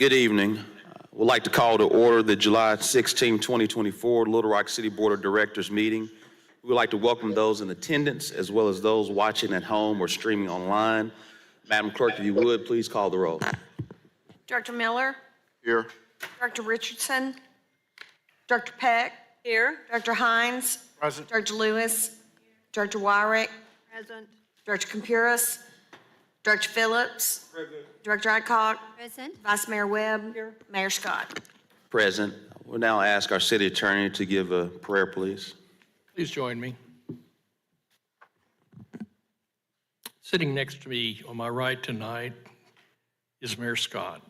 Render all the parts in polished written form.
Good evening. We'd like to call to order the July 16, 2024 Little Rock City Board of Directors meeting. We would like to welcome those in attendance as well as those watching at home or streaming online. Madam Clerk, if you would, please call the roll. Director Miller, Here. Director Richardson, Director Peck. Here. Director Hines. Present. Director Lewis, Director Wyrick. Present. Director Campuris, Director Phillips. Present. Director Adcock. Present. Vice Mayor Webb. Here. Mayor Scott. Present. We'll now ask our city attorney to give a prayer, please. Please join me. Sitting next to me on my right tonight is Mayor Scott.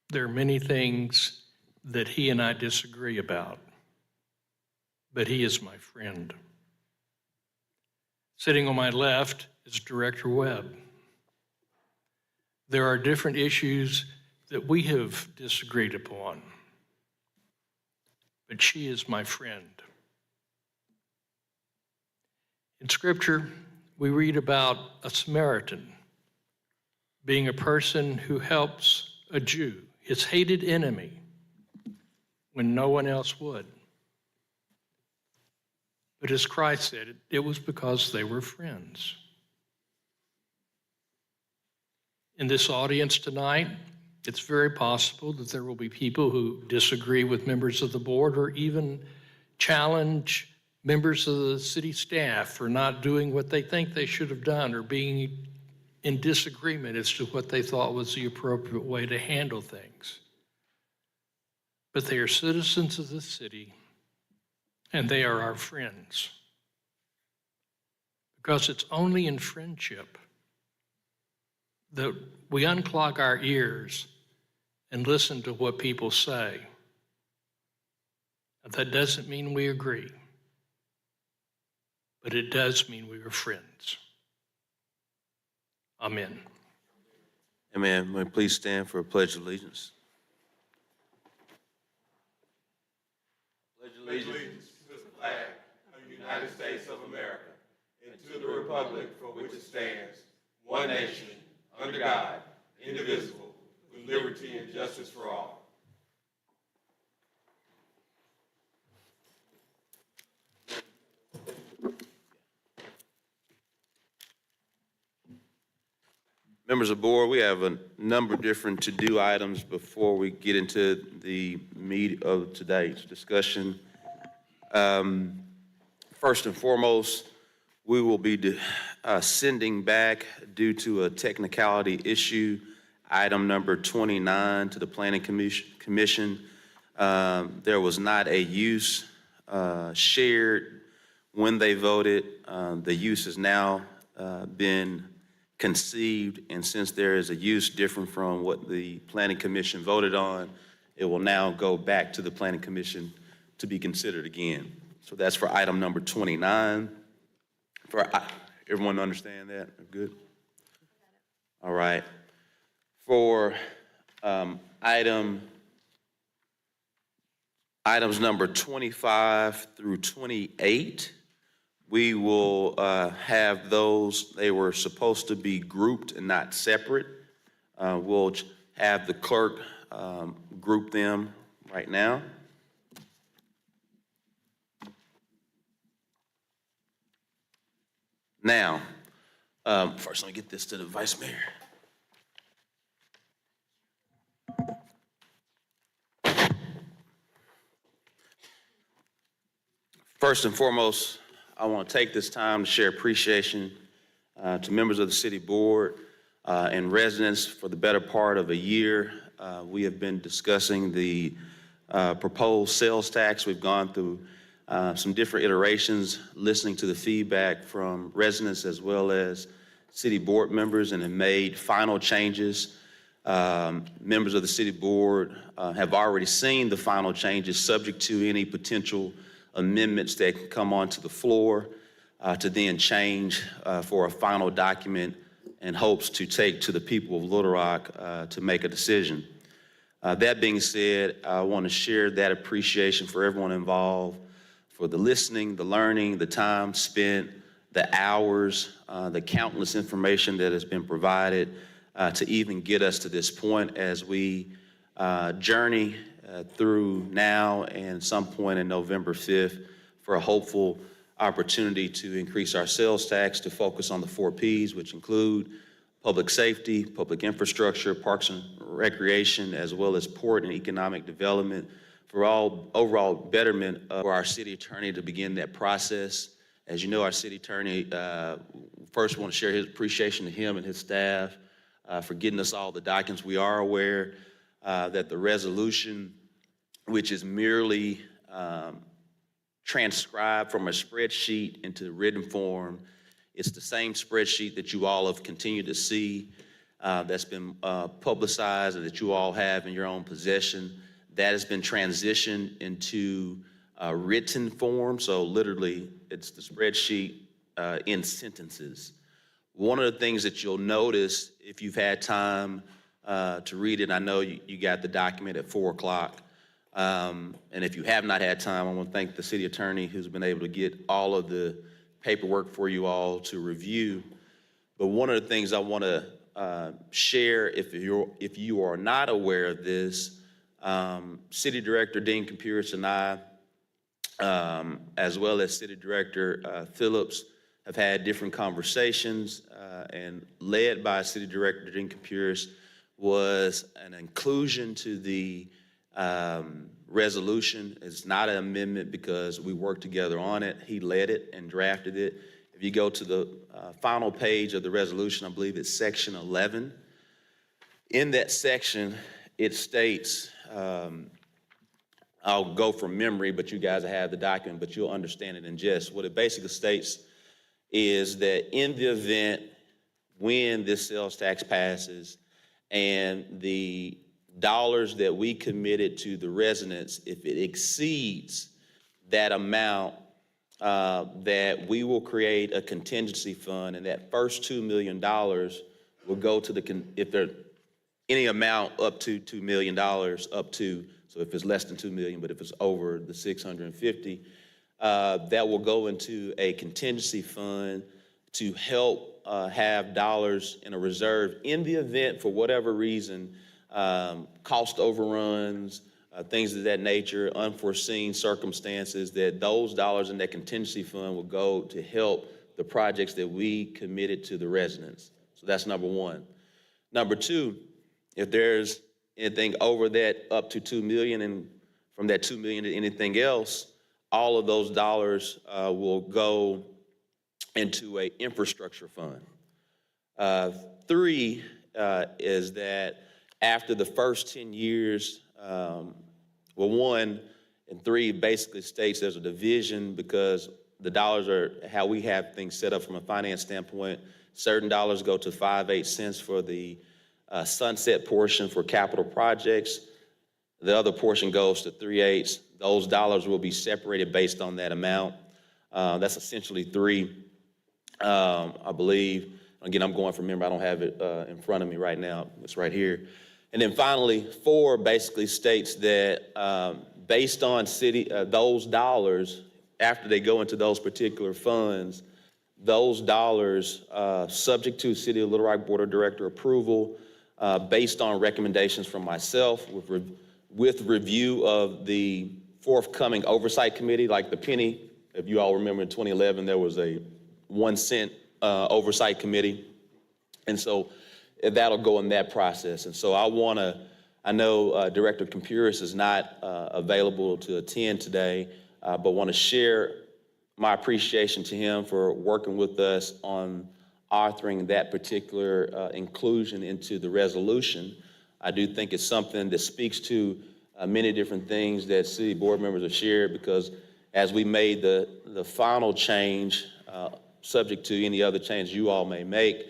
There are many things that he and I disagree about, but he is my friend. Sitting on my left is Director Webb. There are different issues that we have disagreed upon, but she is my friend. In Scripture, we read about a Samaritan being a person who helps a Jew, his hated enemy, when no one else would. But as Christ said, it was because they were friends. In this audience tonight, it's very possible that there will be people who disagree with members of the board or even challenge members of the city staff for not doing what they think they should have done or being in disagreement as to what they thought was the appropriate way to handle things. But they are citizens of the city, and they are our friends. Because it's only in friendship that we unclog our ears and listen to what people say. That doesn't mean we agree, but it does mean we are friends. Amen. Amen. May we please stand for a pledge of allegiance. Pledge allegiance to the flag of the United States of America and to the republic for which it stands, one nation, under God, indivisible, with liberty and justice for all. Members of the board, we have a number of different to-do items before we get into the meat of today's discussion. First and foremost, we will be sending back, due to a technicality issue, item number 29 to the Planning Commission. There was not a use shared when they voted. The use has now been conceived, and since there is a use different from what the Planning Commission voted on, it will now go back to the Planning Commission to be considered again. So that's for item number 29. For everyone understand that? Good? All right. For items number 25 through 28, we will have those. They were supposed to be grouped and not separate. We'll have the clerk group them right now. Now, first let me get this to the Vice Mayor. First and foremost, I want to take this time to share appreciation to members of the city board and residents. For the better part of a year, we have been discussing the proposed sales tax. We've gone through some different iterations, listening to the feedback from residents as well as city board members, and have made final changes. Members of the city board have already seen the final changes, subject to any potential amendments that can come onto the floor to then change for a final document, and hopes to take to the people of Little Rock to make a decision. That being said, I want to share that appreciation for everyone involved, for the listening, the learning, the time spent, the hours, the countless information that has been provided. to even get us to this point as we journey through now and some point in November 5th for a hopeful opportunity to increase our sales tax to focus on the 4 Ps, which include public safety, public infrastructure, parks and recreation, as well as port and economic development for all overall betterment of our city attorney to begin that process. As you know, our city attorney, first want to share his appreciation to him and his staff for getting us all the documents. We are aware that the resolution, which is merely transcribed from a spreadsheet into written form, it's the same spreadsheet that you all have continued to see that's been publicized and that you all have in your own possession. That has been transitioned into written form, so literally it's the spreadsheet in sentences. One of the things that you'll notice if you've had time to read it, I know you got the document at 4 o'clock, and if you have not had time, I want to thank the city attorney who's been able to get all of the paperwork for you all to review. But one of the things I want to share, if you are not aware of this, City Director Dean Compuris and I, as well as City Director Phillips, have had different conversations, and led by City Director Dean Compuris was an inclusion to the resolution. It's not an amendment because we worked together on it. He led it and drafted it. If you go to the final page of the resolution, I believe it's section 11. In that section, it states, I'll go from memory, but you guys have the document, but you'll understand it in gist. What it basically states is that in the event when this sales tax passes and the dollars that we committed to the residents, if it exceeds that amount, that we will create a contingency fund, and that first $2 million will go to if there any amount up to $2 million, up to, so if it's less than 2 million, but if it's over the 650, that will go into a contingency fund to help have dollars in a reserve in the event, for whatever reason, cost overruns, things of that nature, unforeseen circumstances, that those dollars in that contingency fund will go to help the projects that we committed to the residents. So that's number one. Number two, if there's anything over that up to 2 million, and from that 2 million to anything else, all of those dollars will go into an infrastructure fund. Three is that after the first 10 years, well, 1 and 3 basically states there's a division because the dollars are how we have things set up from a finance standpoint. Certain dollars go to 5/8 cents for the sunset portion for capital projects. The other portion goes to 3/8. Those dollars will be separated based on that amount. That's essentially 3, I believe. Again, I'm going from memory. I don't have it in front of me right now. It's right here. And then finally, 4 basically states that based on those dollars, after they go into those particular funds, those dollars, subject to City of Little Rock Board of Director approval, based on recommendations from myself, with review of the forthcoming oversight committee, like the penny. If you all remember in 2011, there was a 1 cent oversight committee. And so that'll go in that process. And so I know Director Compuris is not available to attend today, but want to share my appreciation to him for working with us on authoring that particular inclusion into the resolution. I do think it's something that speaks to many different things that city board members have shared, because as we made the final change, subject to any other change you all may make,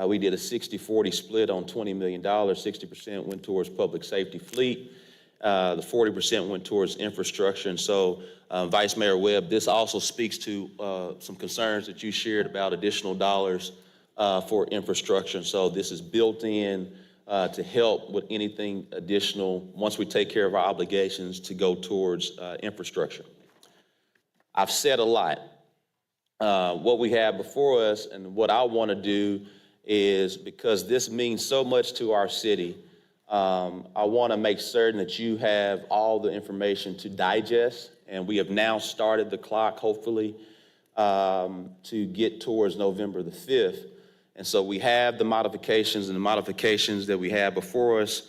we did a 60-40 split on $20 million. 60% went towards public safety fleet. The 40% went towards infrastructure. And so, Vice Mayor Webb, this also speaks to some concerns that you shared about additional dollars for infrastructure. And so this is built in to help with anything additional once we take care of our obligations to go towards infrastructure. I've said a lot. What we have before us and what I want to do is because this means so much to our city. I want to make certain that you have all the information to digest, and we have now started the clock, hopefully, to get towards November the 5th. And so we have the modifications, and the modifications that we have before us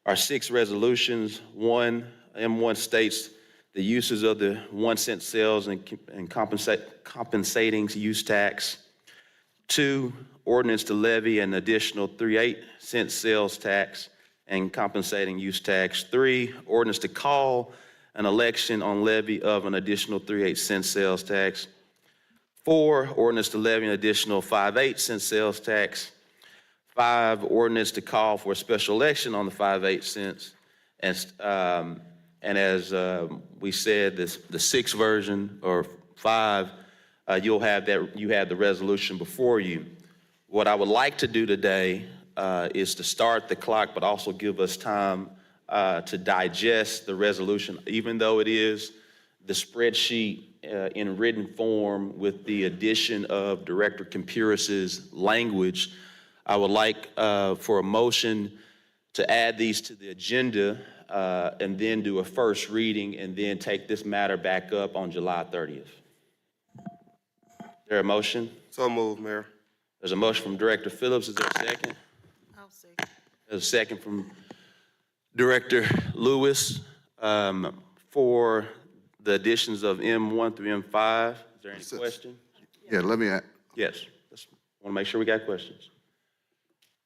are 6 resolutions. M1 states the uses of the 1-cent sales and compensating use tax. 2, ordinance to levy an additional 3.8-cent sales tax and compensating use tax. 3, ordinance to call an election on levy of an additional 3.8-cent sales tax. 4, ordinance to levy an additional 5.8-cent sales tax. 5, ordinance to call for a special election on the 5.8 cents. And as we said, the 6th version, or 5, you have the resolution before you. What I would like to do today is to start the clock, but also give us time to digest the resolution, even though it is the spreadsheet in written form with the addition of Director Compurus's language. I would like for a motion to add these to the agenda and then do a first reading and then take this matter back up on July 30th. Is there a motion? So moved, Mayor. There's a motion from Director Phillips. Is there a second? I'll see. There's a second from Director Lewis for the additions of M1 through M5. Is there any question? Yeah, let me, Yes. I want to make sure we got questions.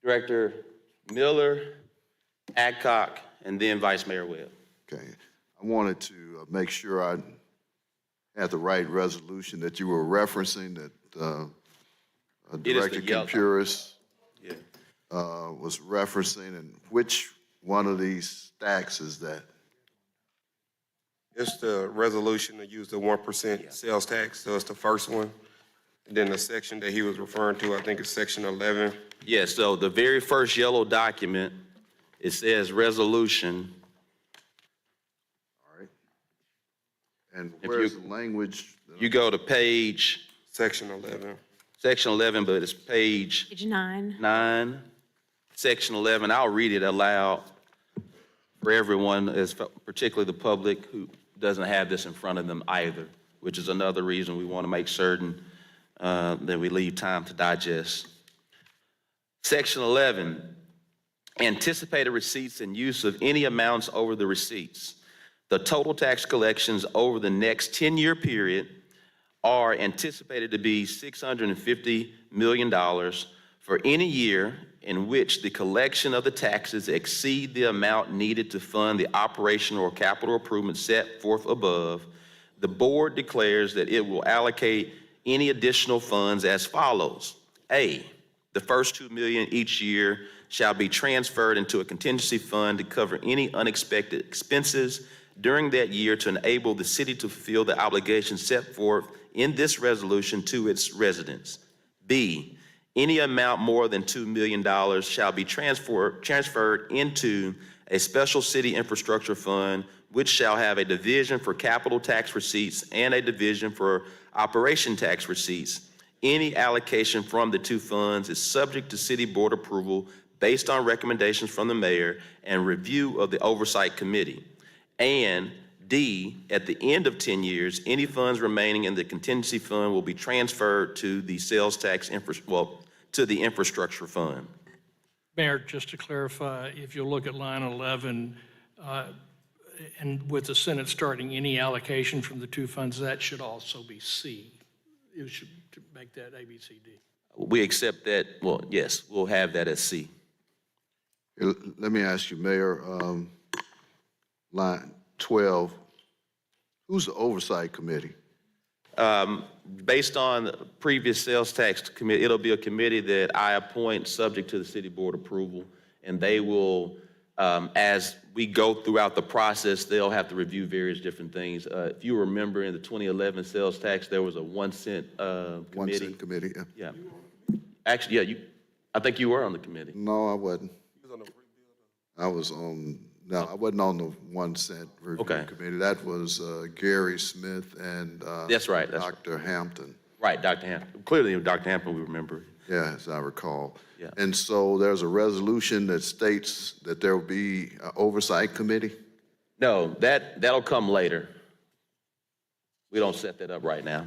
Director Miller, Adcock, and then Vice Mayor Webb. okay. I wanted to make sure I had the right resolution that you were referencing, that It is the Director yellow. Compurus Yeah. was referencing, and which one of these stacks is that? It's the resolution to use the 1% sales tax, so it's the first one. And then the section that he was referring to, I think it's section 11. Yeah, so the very first yellow document, it says resolution. All right. And If where's you- the language? You go to page, Section 11. section 11, but it's page Page 9. 9, section 11. I'll read it aloud for everyone, particularly the public who doesn't have this in front of them either, which is another reason we want to make certain that we leave time to digest. Section 11, anticipated receipts and use of any amounts over the receipts. The total tax collections over the next 10-year period are anticipated to be $650 million for any year in which the collection of the taxes exceed the amount needed to fund the operational or capital improvements set forth above. The board declares that it will allocate any additional funds as follows. A, the first $2 million each year shall be transferred into a contingency fund to cover any unexpected expenses during that year to enable the city to fulfill the obligations set forth in this resolution to its residents. B, any amount more than $2 million shall be transferred into a special city infrastructure fund, which shall have a division for capital tax receipts and a division for operation tax receipts. Any allocation from the two funds is subject to city board approval based on recommendations from the mayor and review of the oversight committee. And D, at the end of 10 years, any funds remaining in the contingency fund will be transferred to the sales tax to the infrastructure fund. Mayor, just to clarify, if you look at line 11, and with the Senate starting any allocation from the two funds, that should also be C. You should make that A, B, C, D. We accept that, well, yes, we'll have that as C. Let me ask you, Mayor, line 12, who's the oversight committee? Based on the previous sales tax committee, it'll be a committee that I appoint subject to the city board approval, and they will, as we go throughout the process, they'll have to review various different things. If you remember in the 2011 sales tax, there was a 1 cent committee. 1 cent committee, yeah. Yeah. Actually, yeah, I think you were on the committee. No, I wasn't. I was on, no, I wasn't on the 1 cent review Okay. committee. That was Gary Smith and That's right, that's right. Dr. Hampton. Right, Dr. Hampton. Clearly, Dr. Hampton, we remember. Yeah, as I recall. Yeah. And so there's a resolution that states that there will be an oversight committee? No, that'll come later. We don't set that up right now.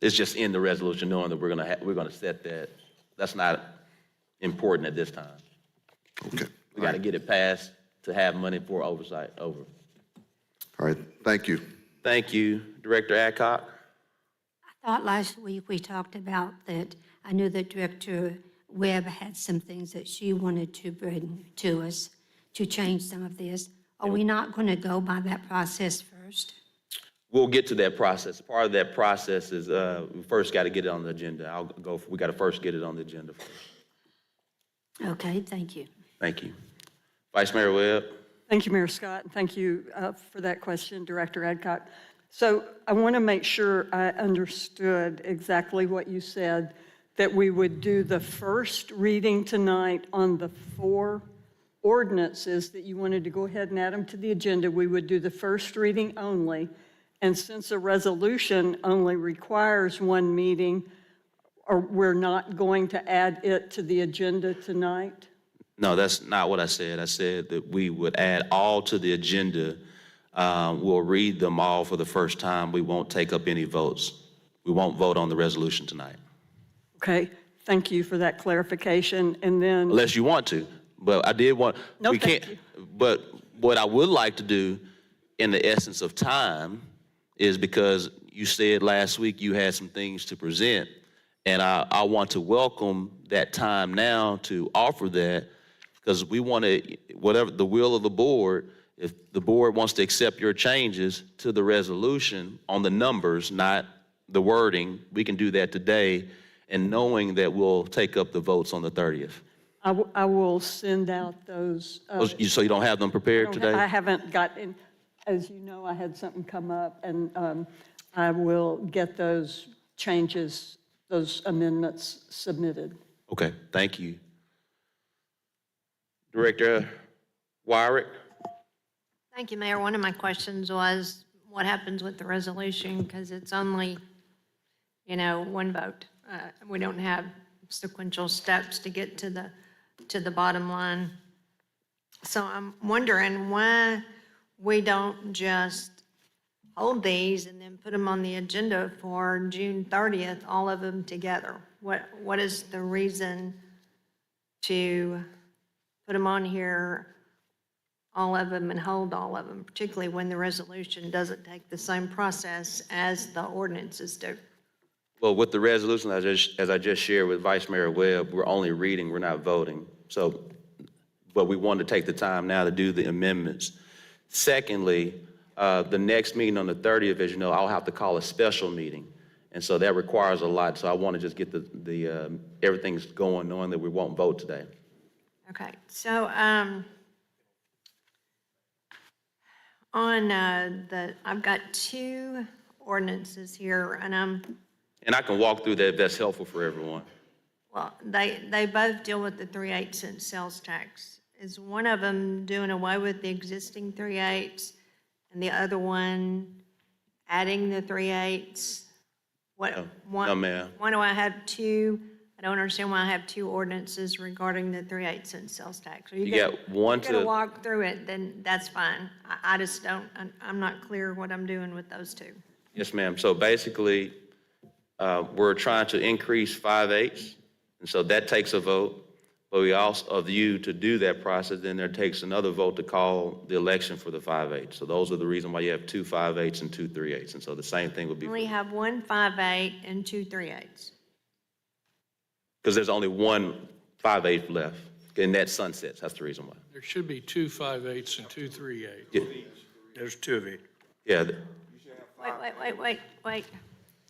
It's just in the resolution, knowing that we're gonna set that. That's not important at this time. Okay. We gotta get it passed to have money for oversight over. All right, thank you. Thank you, Director Adcock. I thought last week we talked about that. I knew that Director Webb had some things that she wanted to bring to us to change some of this. Are we not going to go by that process first? We'll get to that process. Part of that process is, we first gotta get it on the agenda. We gotta first get it on the agenda first. Okay, thank you. Thank you. Vice Mayor Webb? Thank you, Mayor Scott, and thank you for that question, Director Adcock. So I want to make sure I understood exactly what you said, that we would do the first reading tonight on the 4 ordinances that you wanted to go ahead and add them to the agenda. We would do the first reading only, and since a resolution only requires 1 meeting, or we're not going to add it to the agenda tonight? No, that's not what I said. I said that we would add all to the agenda. We'll read them all for the first time. We won't take up any votes. We won't vote on the resolution tonight. Okay, thank you for that clarification, and then... Unless you want to, but I did want. No, we thank can't. you. But what I would like to do, in the essence of time, is because you said last week you had some things to present, and I want to welcome that time now to offer that, because we want to, whatever the will of the board, if the board wants to accept your changes to the resolution on the numbers, not the wording, we can do that today, and knowing that we'll take up the votes on the 30th. I will send out those. So you don't have them prepared I today? haven't gotten, as you know, I had something come up, and I will get those changes, those amendments submitted. Okay, thank you. Director Wyrick? Thank you, Mayor. One of my questions was, what happens with the resolution? Because it's only, 1 vote. We don't have sequential steps to get to the bottom line. So I'm wondering why we don't just hold these and then put them on the agenda for June 30th, all of them together? What is the reason to put them on here, all of them, and hold all of them, particularly when the resolution doesn't take the same process as the ordinances do? Well, with the resolution, as I just shared with Vice Mayor Webb, we're only reading, we're not voting. So, but we want to take the time now to do the amendments. Secondly, the next meeting on the 30th, as you know, I'll have to call a special meeting. And so that requires a lot. So I want to just get everything's going, knowing that we won't vote today. Okay, so I've got 2 ordinances here, and And I can walk through that if that's helpful for everyone. well, they both deal with the 3/8 sales tax. Is one of them doing away with the existing 3/8 and the other one adding the 3/8? No, ma'am. Why do I have 2? I don't understand why I have 2 ordinances regarding the 3/8 sales tax. You got one If you're gonna to, walk through it, then that's fine. I just don't, I'm not clear what I'm doing with those 2. yes, ma'am. So basically, we're trying to increase 5/8, and so that takes a vote. But we also, of you to do that process, then there takes another vote to call the election for the 5/8. So those are the reason why you have 2 5/8 and 2 3/8. And so the same thing would be, Only have 1 5/8 and 2 3/8. because there's only 1 5/8 left, and that sunsets. That's the reason why. There should be 2 5/8 and 2 3/8. Yeah, There's 2 of it. yeah. Wait.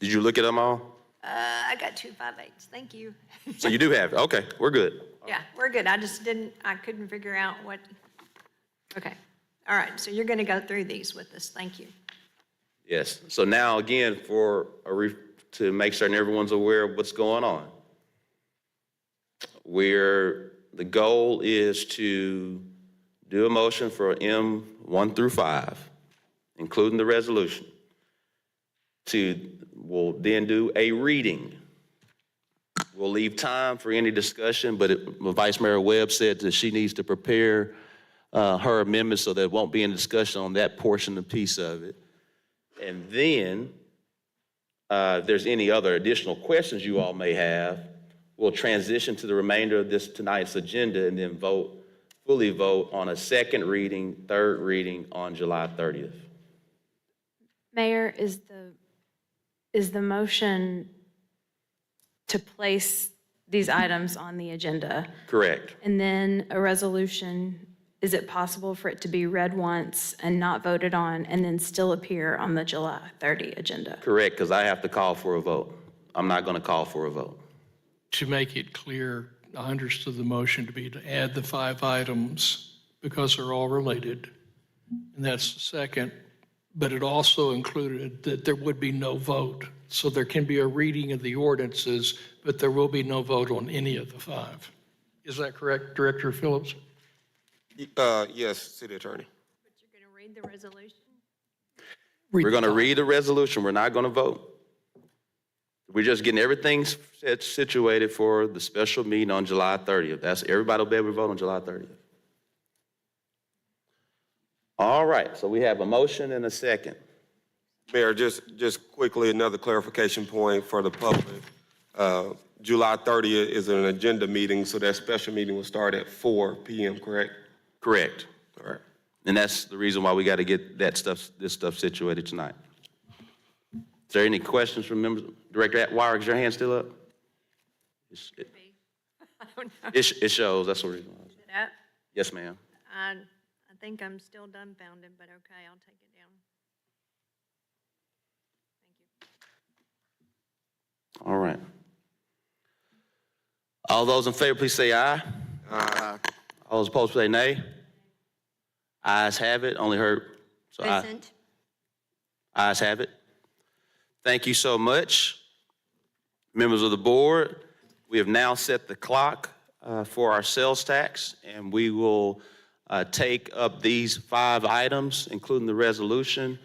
Did you look at them all? I got 2 5/8. Thank you. So you do have it. Okay, we're good. Yeah, we're good. I couldn't figure out what, okay. All right, so you're going to go through these with us. Thank you. Yes. So now, again, to make certain everyone's aware of what's going on. The goal is to do a motion for M1 through 5, including the resolution. We'll then do a reading. We'll leave time for any discussion, but Vice Mayor Webb said that she needs to prepare her amendment so there won't be any discussion on that portion and piece of it. And then, if there's any other additional questions you all may have, we'll transition to the remainder of this tonight's agenda and then fully vote on a second reading, third reading on July 30th. Mayor, is the motion to place these items on the agenda? Correct. And then a resolution, is it possible for it to be read once and not voted on and then still appear on the July 30 agenda? Correct, because I have to call for a vote. I'm not going to call for a vote. To make it clear, I understood the motion to be to add the 5 items because they're all related, and that's the second. But it also included that there would be no vote. So there can be a reading of the ordinances, but there will be no vote on any of the 5. Is that correct, Director Phillips? Yes, City Attorney. But you're going to read the resolution? We're going to read the resolution. We're not going to vote. We're just getting everything situated for the special meeting on July 30th. That's everybody will be able to vote on July 30th. All right, so we have a motion and a second. Mayor, just quickly, another clarification point for the public. July 30th is an agenda meeting, so that special meeting will start at 4 p.m., correct? Correct. All right. And that's the reason why we got to get this stuff situated tonight. Is there any questions from members? Director Atwater, is your hand still up? I don't know. It shows, that's the reason. Is it up? Yes, ma'am. I think I'm still dumbfounded, but okay, I'll take it down. Thank you. All right. All those in favor, please say aye. Aye. All those opposed, say nay. Ayes have it, only heard, so aye. Present. Ayes have it. Thank you so much. Members of the board, we have now set the clock for our sales tax, and we will take up these 5 items, including the resolution,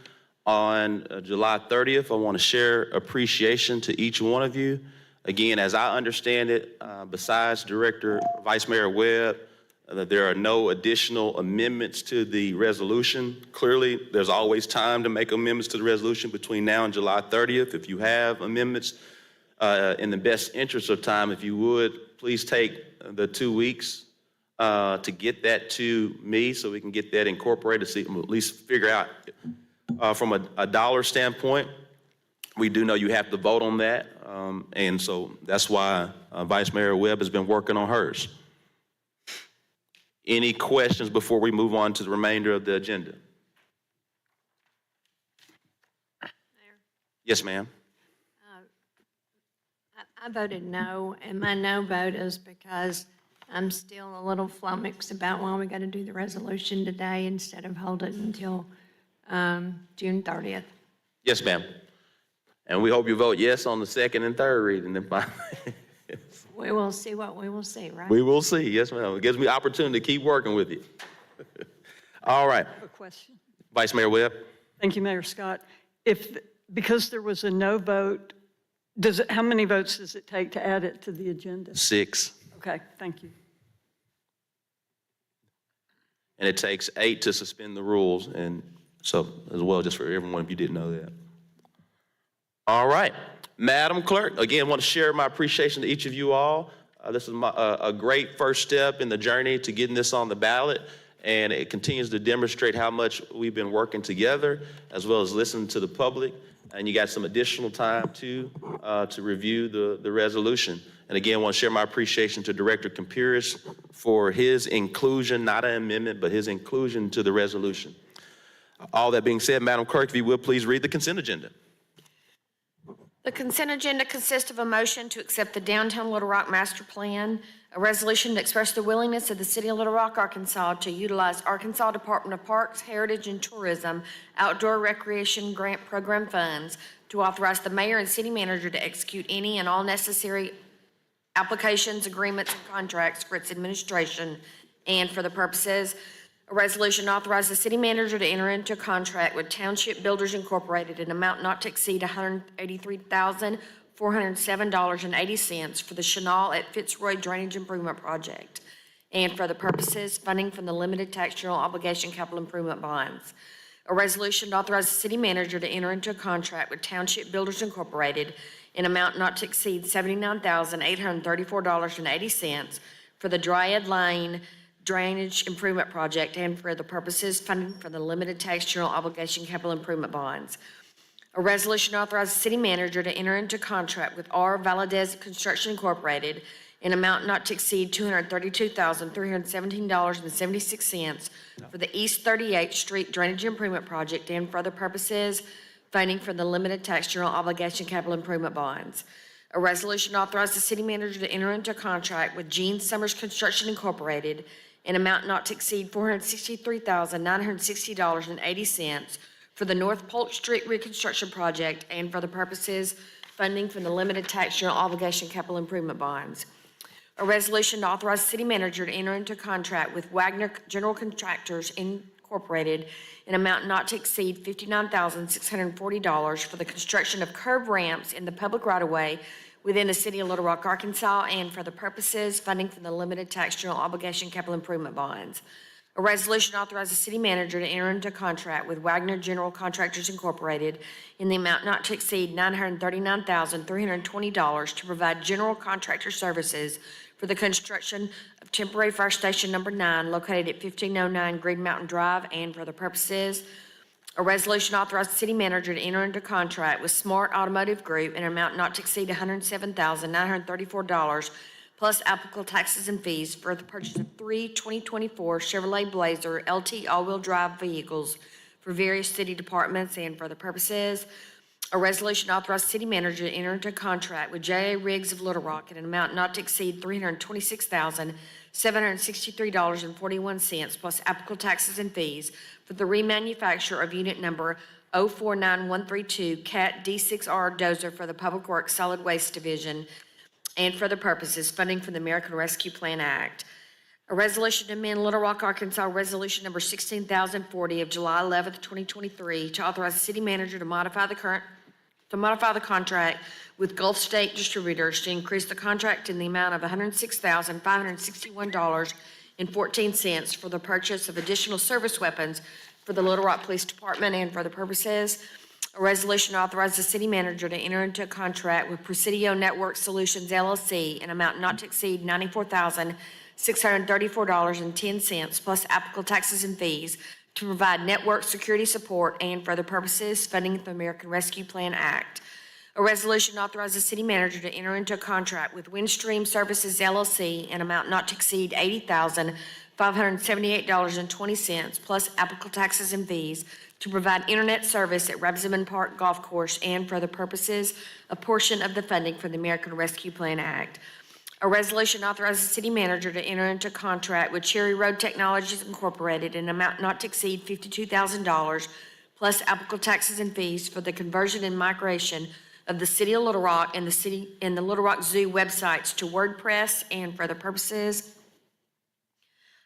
on July 30th. I want to share appreciation to each one of you. Again, as I understand it, besides Vice Mayor Webb, there are no additional amendments to the resolution. Clearly, there's always time to make amendments to the resolution between now and July 30th. If you have amendments, in the best interest of time, if you would, please take the 2 weeks to get that to me so we can get that incorporated, so at least figure out from a dollar standpoint. We do know you have to vote on that, and so that's why Vice Mayor Webb has been working on hers. Any questions before we move on to the remainder of the agenda? Mayor? Yes, ma'am. I voted no, and my no vote is because I'm still a little flummoxed about why we got to do the resolution today instead of hold it until June 30th. Yes, ma'am. And we hope you vote yes on the second and third reading. We will see what we will see, right? We will see. Yes, ma'am. It gives me opportunity to keep working with you. All right. I have a question. Vice Mayor Webb. Thank you, Mayor Scott. Because there was a no vote, how many votes does it take to add it to the agenda? 6. Okay, thank you. And it takes 8 to suspend the rules. And so, as well, just for everyone, if you didn't know that. All right. Madam Clerk, again, want to share my appreciation to each of you all. This is a great first step in the journey to getting this on the ballot, and it continues to demonstrate how much we've been working together, as well as listening to the public. And you got some additional time to review the resolution. And again, I want to share my appreciation to Director Campiris for his inclusion, not an amendment, but his inclusion to the resolution. All that being said, Madam Clerk, if you will, please read the consent agenda. The consent agenda consists of a motion to accept the Downtown Little Rock Master Plan, a resolution to express the willingness of the City of Little Rock, Arkansas to utilize Arkansas Department of Parks, Heritage, and Tourism Outdoor Recreation Grant Program funds to authorize the mayor and city manager to execute any and all necessary applications, agreements, and contracts for its administration, and for the purposes, a resolution authorizes the city manager to enter into a contract with Township Builders Incorporated in an amount not to exceed $183,000 $407.80 for the Chenal at Fitzroy Drainage Improvement Project, and for the purposes, funding from the limited tax general obligation capital improvement bonds. A resolution to authorize the city manager to enter into a contract with Township Builders Incorporated in amount not to exceed $79,834.80 for the Dryad Lane Drainage Improvement Project, and for the purposes, funding from the limited tax general obligation capital improvement bonds. A resolution to authorize the city manager to enter into contract with R. Valadez Construction Incorporated in amount not to exceed $232,317.76 for the East 38th Street Drainage Improvement Project, and for other purposes, funding for the limited tax general obligation capital improvement bonds. A resolution to authorize the city manager to enter into a contract with Gene Summers Construction Incorporated in amount not to exceed $463,960.80 for the North Polk Street Reconstruction Project, and for the purposes, funding from the limited tax general obligation capital improvement bonds. A resolution to authorize the city manager to enter into a contract with Wagner General Contractors Incorporated in amount not to exceed $59,640 for the construction of curb ramps in the public right-of-way within the city of Little Rock, Arkansas, and for the purposes, funding from the limited tax general obligation capital improvement bonds. A resolution to authorize the city manager to enter into a contract with Wagner General Contractors Incorporated in the amount not to exceed $939,320 to provide general contractor services for the construction of temporary fire station number 9 located at 1509 Green Mountain Drive, and for the purposes, a resolution to authorize the city manager to enter into contract with Smart Automotive Group in an amount not to exceed $107,934 plus applicable taxes and fees for the purchase of 3 2024 Chevrolet Blazer LT all-wheel drive vehicles for various city departments, and for the purposes, a resolution to authorize the city manager to enter into a contract with J.A. Riggs of Little Rock in an amount not to exceed $326,763.41 plus applicable taxes and fees for the remanufacture of unit number 049132 CAT D6R dozer for the Public Works Solid Waste Division, and for the purposes, funding from the American Rescue Plan Act. A resolution to amend Little Rock, Arkansas Resolution number 16,040 of July 11th, 2023, to authorize the city manager to modify the contract with Gulf State Distributors to increase the contract in the amount of $106,561.14 for the purchase of additional service weapons for the Little Rock Police Department, and for the purposes, a resolution to authorize the city manager to enter into a contract with Presidio Network Solutions LLC in amount not to exceed $94,634.10 plus applicable taxes and fees to provide network security support, and for the purposes, funding the American Rescue Plan Act. A resolution to authorize the city manager to enter into a contract with Windstream Services LLC in amount not to exceed $80,578.20 plus applicable taxes and fees to provide internet service at Rebsamen Park Golf Course, and for the purposes, a portion of the funding for the American Rescue Plan Act. A resolution authorizes the city manager to enter into a contract with Cherry Road Technologies Incorporated in an amount not to exceed $52,000 plus applicable taxes and fees for the conversion and migration of the City of Little Rock and the Little Rock Zoo websites to WordPress, and for the purposes,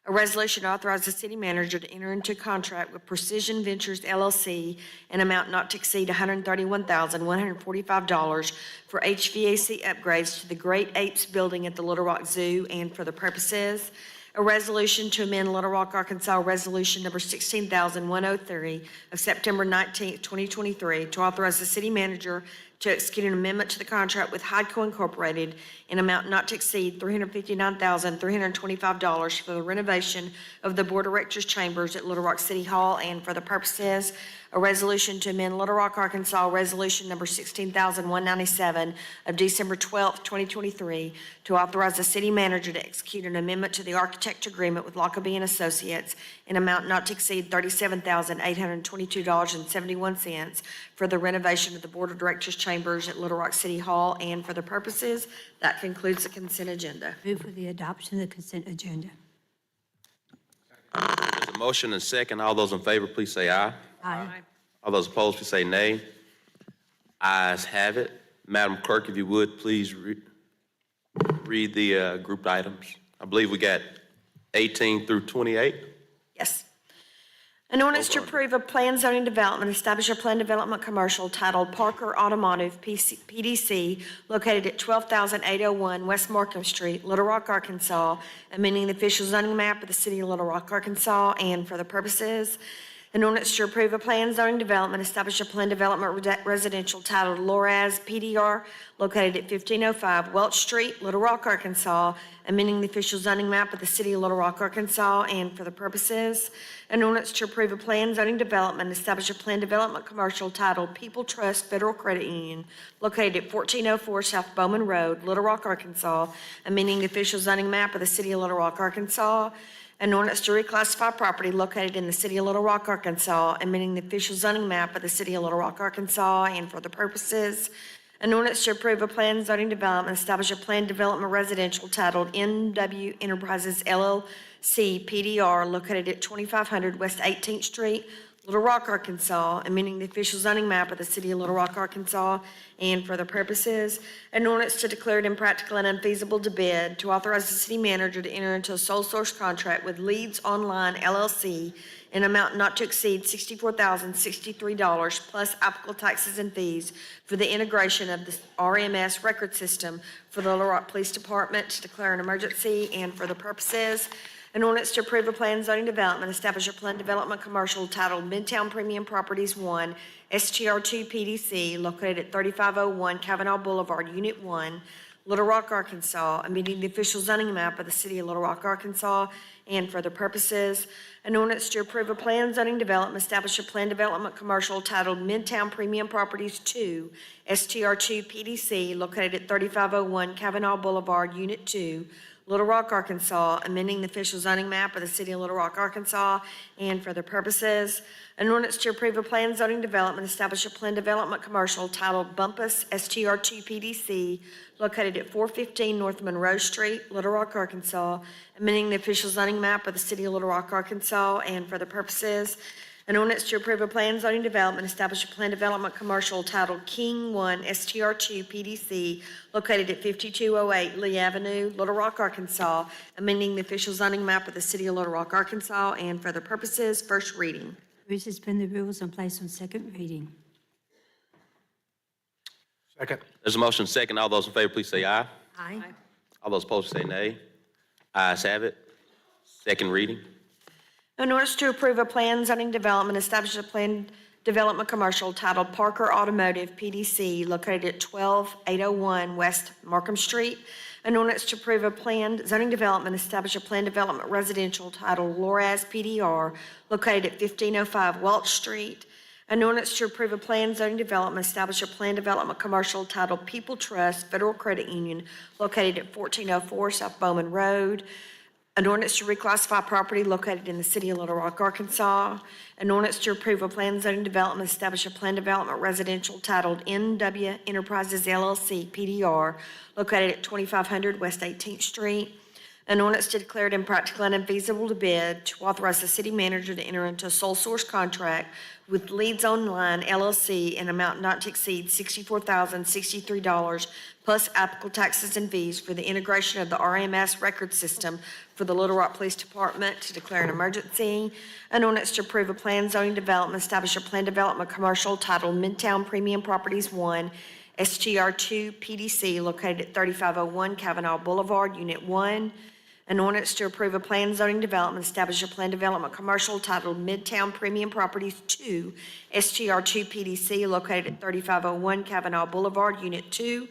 a resolution to authorize the city manager to enter into a contract with Precision Ventures LLC in amount not to exceed $131,145 for HVAC upgrades to the Great Apes Building at the Little Rock Zoo, and for the purposes, a resolution to amend Little Rock, Arkansas Resolution number 16,103 of September 19th, 2023, to authorize the city manager to execute an amendment to the contract with Hyco Incorporated in amount not to exceed $359,325 for the renovation of the Board of Directors chambers at Little Rock City Hall, and for the purposes, a resolution to amend Little Rock, Arkansas Resolution number 16,197 of December 12th, 2023, to authorize the city manager to execute an amendment to the architect agreement with Lockerbie and Associates in amount not to exceed $37,822.71 for the renovation of the Board of Directors chambers at Little Rock City Hall, and for the purposes, that concludes the consent agenda. Move for the adoption of the consent agenda. There's a motion and second. All those in favor, please say aye. Aye. All those opposed, please say nay. Ayes have it. Madam Clerk, if you would, please read the grouped items. I believe we got 18 through 28. Yes. An ordinance to approve a plan zoning development, establish a plan development commercial titled Parker Automotive PDC located at 12,801 West Markham Street, Little Rock, Arkansas, amending the official zoning map of the city of Little Rock, Arkansas, and for the purposes. An ordinance to approve a plan zoning development, establish a plan development residential titled Loraz PDR located at 1505 Welch Street, Little Rock, Arkansas, amending the official zoning map of the city of Little Rock, Arkansas, and for the purposes. An ordinance to approve a plan zoning development, establish a plan development commercial titled People Trust Federal Credit Union located at 1404 South Bowman Road, Little Rock, Arkansas, amending the official zoning map of the city of Little Rock, Arkansas. An ordinance to reclassify property located in the city of Little Rock, Arkansas, amending the official zoning map of the city of Little Rock, Arkansas, and for the purposes. An ordinance to approve a plan zoning development, establish a plan development residential titled NW Enterprises LLC PDR located at 2500 West 18th Street, Little Rock, Arkansas, amending the official zoning map of the city of Little Rock, Arkansas, and for the purposes. An ordinance to declare it impractical and unfeasible to bid, to authorize the city manager to enter into a sole source contract with Leads Online LLC in amount not to exceed $64,063 plus applicable taxes and fees for the integration of the RMS record system for the Little Rock Police Department, to declare an emergency, and for the purposes. An ordinance to approve a plan zoning development, establish a plan development commercial titled Midtown Premium Properties 1, STR2 PDC, located at 3501 Kavanaugh Boulevard, Unit 1, Little Rock, Arkansas, amending the official zoning map of the city of Little Rock, Arkansas, and for the purposes. An ordinance to approve a plan zoning development, establish a plan development commercial titled Midtown Premium Properties 2, STR2 PDC, located at 3501 Kavanaugh Boulevard, Unit 2, Little Rock, Arkansas, amending the official zoning map of the city of Little Rock, Arkansas, and for the purposes. An ordinance to approve a plan zoning development, establish a plan development commercial titled Bumpus STR2 PDC, located at 415 North Monroe Street, Little Rock, Arkansas, amending the official zoning map of the city of Little Rock, Arkansas, and for the purposes. An ordinance to approve a plan zoning development, establish a plan development commercial titled King 1 STR2 PDC, located at 5208 Lee Avenue, Little Rock, Arkansas, amending the official zoning map of the city of Little Rock, Arkansas, and for the purposes. First reading. Move to suspend the rules and place on second reading. Second. There's a motion second. All those in favor, please say aye. Aye. All those opposed say nay. Ayes have it. Second reading. An ordinance to approve a plan zoning development, establish a plan development commercial titled Parker Automotive PDC, located at 12801 West Markham Street. An ordinance to approve a plan zoning development, establish a plan development residential titled Loraz PDR, located at 1505 Welch Street. An ordinance to approve a plan zoning development, establish a plan development commercial titled People Trust Federal Credit Union, located at 1404 South Bowman Road. An ordinance to reclassify property located in the city of Little Rock, Arkansas. An ordinance to approve a plan zoning development, establish a plan development residential titled NW Enterprises LLC PDR, located at 2500 West 18th Street. An ordinance to declare it impractical and unfeasible to bid, to authorize the city manager to enter into a sole source contract with Leads Online LLC in amount not to exceed $64,063 plus applicable taxes and fees for the integration of the RMS record system for the Little Rock Police Department, to declare an emergency. An ordinance to approve a plan zoning development, establish a plan development commercial titled Midtown Premium Properties 1, STR2 PDC, located at 3501 Kavanaugh Boulevard, Unit 1. An ordinance to approve a plan zoning development, establish a plan development commercial titled Midtown Premium Properties 2, STR2 PDC, located at 3501 Kavanaugh Boulevard, Unit 2.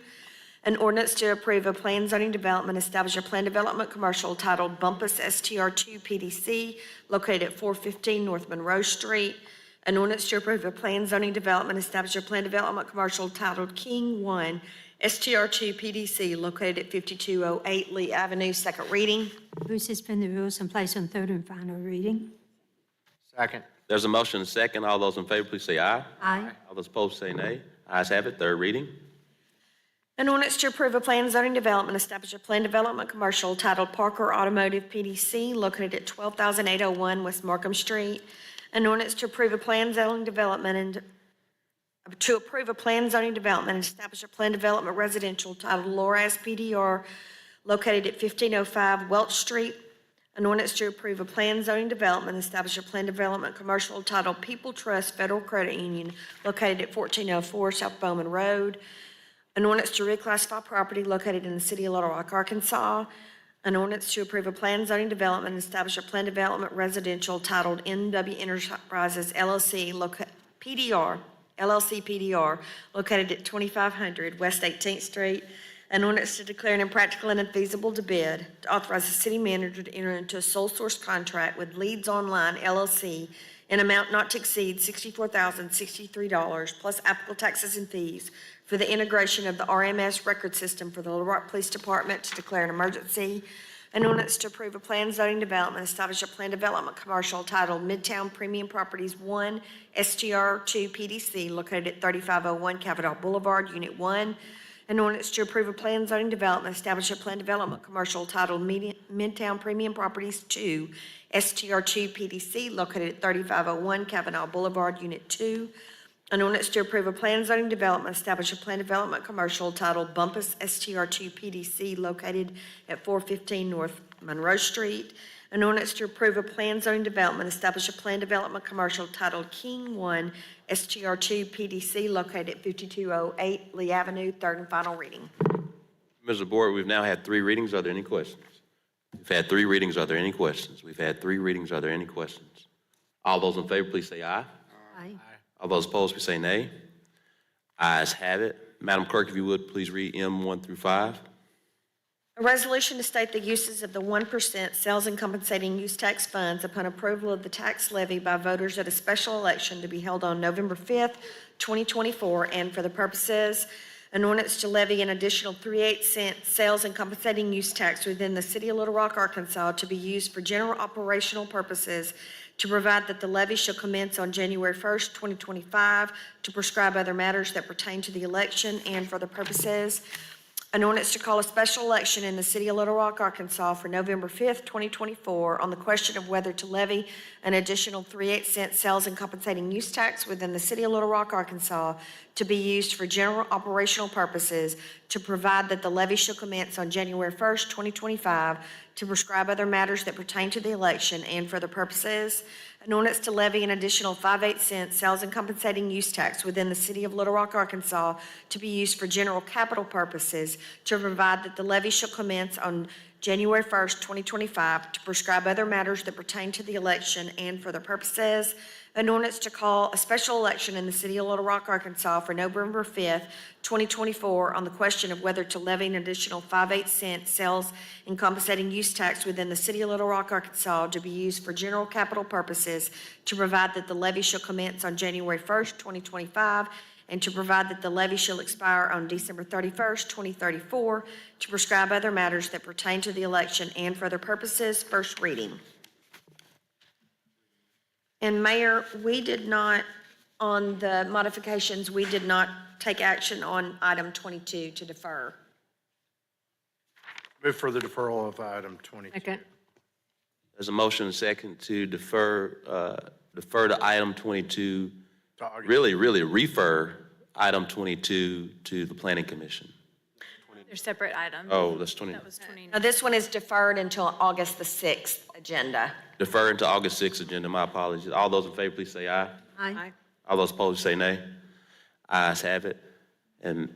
An ordinance to approve a plan zoning development, establish a plan development commercial titled Bumpus STR2 PDC, located at 415 North Monroe Street. An ordinance to approve a plan zoning development, establish a plan development commercial titled King 1 STR2 PDC, located at 5208 Lee Avenue. Second reading. Move to suspend the rules and place on third and final reading. Second. There's a motion second. All those in favor, please say aye. Aye. All those opposed say nay. Ayes have it. Third reading. An ordinance to approve a plan zoning development, establish a plan development commercial titled Parker Automotive PDC, located at 12,801 West Markham Street. An ordinance to approve a plan zoning development and establish a plan development residential titled Loraz PDR, located at 1505 Welch Street. An ordinance to approve a plan zoning development, establish a plan development commercial titled People Trust Federal Credit Union located at 1404 South Bowman Road. An ordinance to reclassify property located in the city of Little Rock, Arkansas. An ordinance to approve a plan zoning development and establish a plan development residential titled NW Enterprises LLC, PDR, located at 2500 West 18th Street. An ordinance to declare it impractical and unfeasible to bid, to authorize the city manager to enter into a sole source contract with Leads Online LLC in amount not to exceed $64,063 plus applicable taxes and fees for the integration of the RMS record system for the Little Rock Police Department, to declare an emergency. An ordinance to approve a plan zoning development, establish a plan development commercial titled Midtown Premium Properties 1 STR2 PDC located at 3501 Cavanaugh Boulevard, Unit 1. An ordinance to approve a plan zoning development, establish a plan development commercial titled Midtown Premium Properties 2 STR2 PDC located at 3501 Cavanaugh Boulevard, Unit 2. An ordinance to approve a plan zoning development, establish a plan development commercial titled Bumpus STR2 PDC located at 415 North Monroe Street. An ordinance to approve a plan zoning development, establish a plan development commercial titled King 1 STR2 PDC located at 5208 Lee Avenue, third and final reading. Members of the board, we've now had 3 readings. Are there any questions? We've had 3 readings. Are there any questions? We've had 3 readings. Are there any questions? All those in favor, please say aye. Aye. All those opposed, please say nay. Ayes have it. Madam Clerk, if you would, please read M1 through 5. A resolution to state the uses of the 1% sales and compensating use tax funds upon approval of the tax levy by voters at a special election to be held on November 5th, 2024, and for the purposes, an ordinance to levy an additional 3/8-cent sales and compensating use tax within the city of Little Rock, Arkansas, to be used for general operational purposes, to provide that the levy shall commence on January 1st, 2025, to prescribe other matters that pertain to the election, and for the purposes, an ordinance to call a special election in the city of Little Rock, Arkansas for November 5th, 2024 on the question of whether to levy an additional 3/8-cent sales and compensating use tax within the city of Little Rock, Arkansas to be used for general operational purposes, to provide that the levy shall commence on January 1st, 2025, to prescribe other matters that pertain to the election, and for the purposes, an ordinance to levy an additional 5/8-cent sales and compensating use tax within the city of Little Rock, Arkansas to be used for general capital purposes, to provide that the levy shall commence on January 1st, 2025, to prescribe other matters that pertain to the election, and for the purposes, an ordinance to call a special election in the city of Little Rock, Arkansas for November 5th, 2024 on the question of whether to levy an additional 5/8-cent sales and compensating use tax within the city of Little Rock, Arkansas to be used for general capital purposes, to provide that the levy shall commence on January 1st, 2025, and to provide that the levy shall expire on December 31st, 2034, to prescribe other matters that pertain to the election, and for other purposes, first reading. And Mayor, we did not, on the modifications, we did not take action on item 22 to defer. Move for the deferral of item 22. Second. There's a motion and a second to defer to item 22, To August. really refer item 22 to the Planning Commission. They're separate items. Oh, that's 20. That was 29. Now, this one is deferred until August the 6th agenda. Defer into August 6th agenda. My apologies. All those in favor, please say aye. Aye. All those opposed, say nay. Ayes have it. And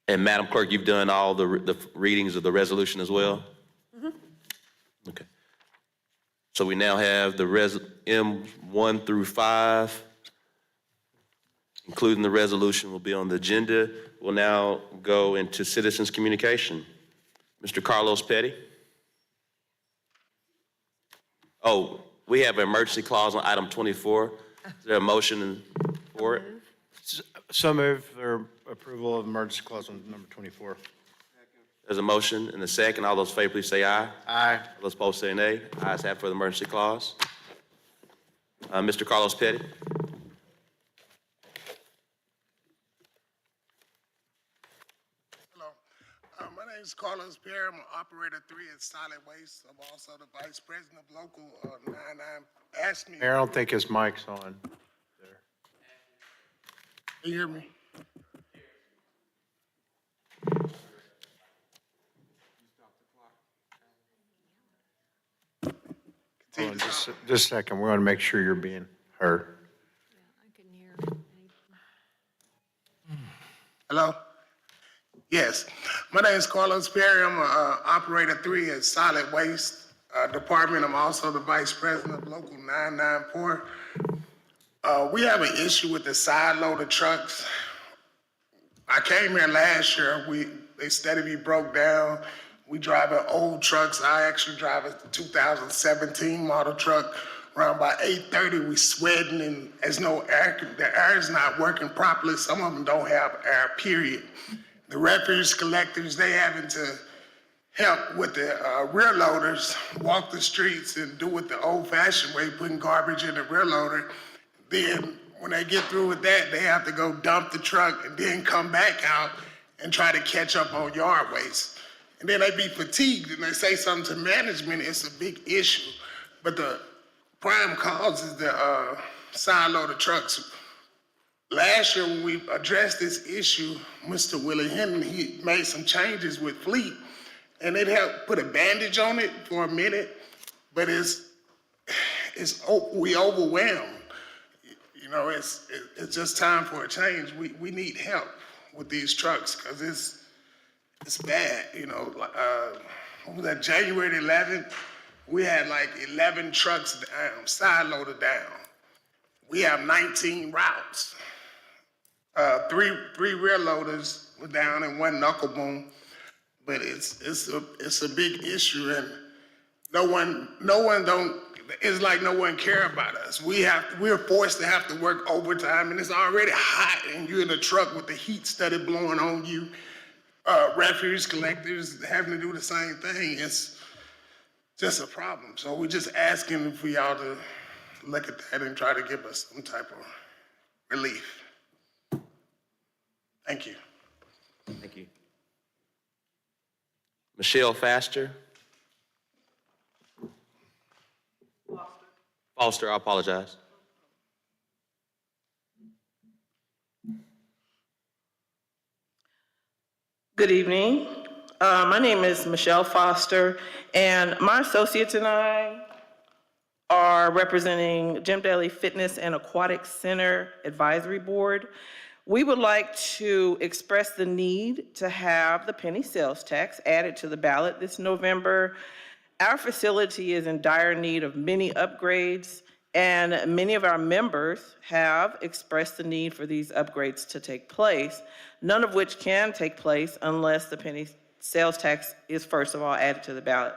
Madam Clerk, you've done all the readings of the resolution as well? Okay. So we now have the M1 through 5, including the resolution, will be on the agenda. We'll now go into citizens' communication. Mr. Carlos Petty. Oh, we have an emergency clause on item 24. Is there a motion for it? So move for approval of emergency clause on number 24. There's a motion and a second. All those in favor, please say aye. Aye. All those opposed, say nay. Ayes have for the emergency clause. Mr. Carlos Petty. Hello. My name is Carlos Perry. I'm operator 3 at Solid Waste. I'm also the vice president of local 99. Ask me, Mayor, I don't think his mic's on. can you hear me? Continue to Just a second, we want to make sure you're being heard. I can hear. Hello? Yes. My name is Carlos Perry. I'm operator 3 at Solid Waste Department. I'm also the vice president of Local 994. We have an issue with the side loader trucks. I came here last year. They steadily broke down. We drive old trucks. I actually drive a 2017 model truck. Around by 8:30, we sweating and there's no air. The air is not working properly. Some of them don't have air, period. The refuse collectors, they having to help with the rear loaders, walk the streets and do it the old fashioned way, putting garbage in the rear loader. Then when they get through with that, they have to go dump the truck and then come back out and try to catch up on yard waste. And then they be fatigued and they say something to management, it's a big issue. But the prime cause is the side loader trucks. Last year when we addressed this issue, Mr. Willie Henry, he made some changes with Fleet and it helped put a bandage on it for a minute, but we overwhelmed. You know, it's just time for a change. We need help with these trucks because it's bad. You know, what was that, January 11th? We had like 11 trucks down, side loaded down. We have 19 routes. Three rear loaders were down and one knuckle boom, but it's a big issue and no one don't. It's like no one care about us. We're forced to have to work overtime and it's already hot and you're in a truck with the heat started blowing on you. Refuse collectors having to do the same thing. It's just a problem. So we're just asking for y'all to look at that and try to give us some type of relief. Thank you. Thank you. Michelle Faster. Foster, I apologize. Good evening. My name is Michelle Foster, and my associates and I are representing Jim Daly Fitness and Aquatic Center Advisory Board. We would like to express the need to have the penny sales tax added to the ballot this November. Our facility is in dire need of many upgrades, and many of our members have expressed the need for these upgrades to take place, none of which can take place unless the penny sales tax is first of all added to the ballot.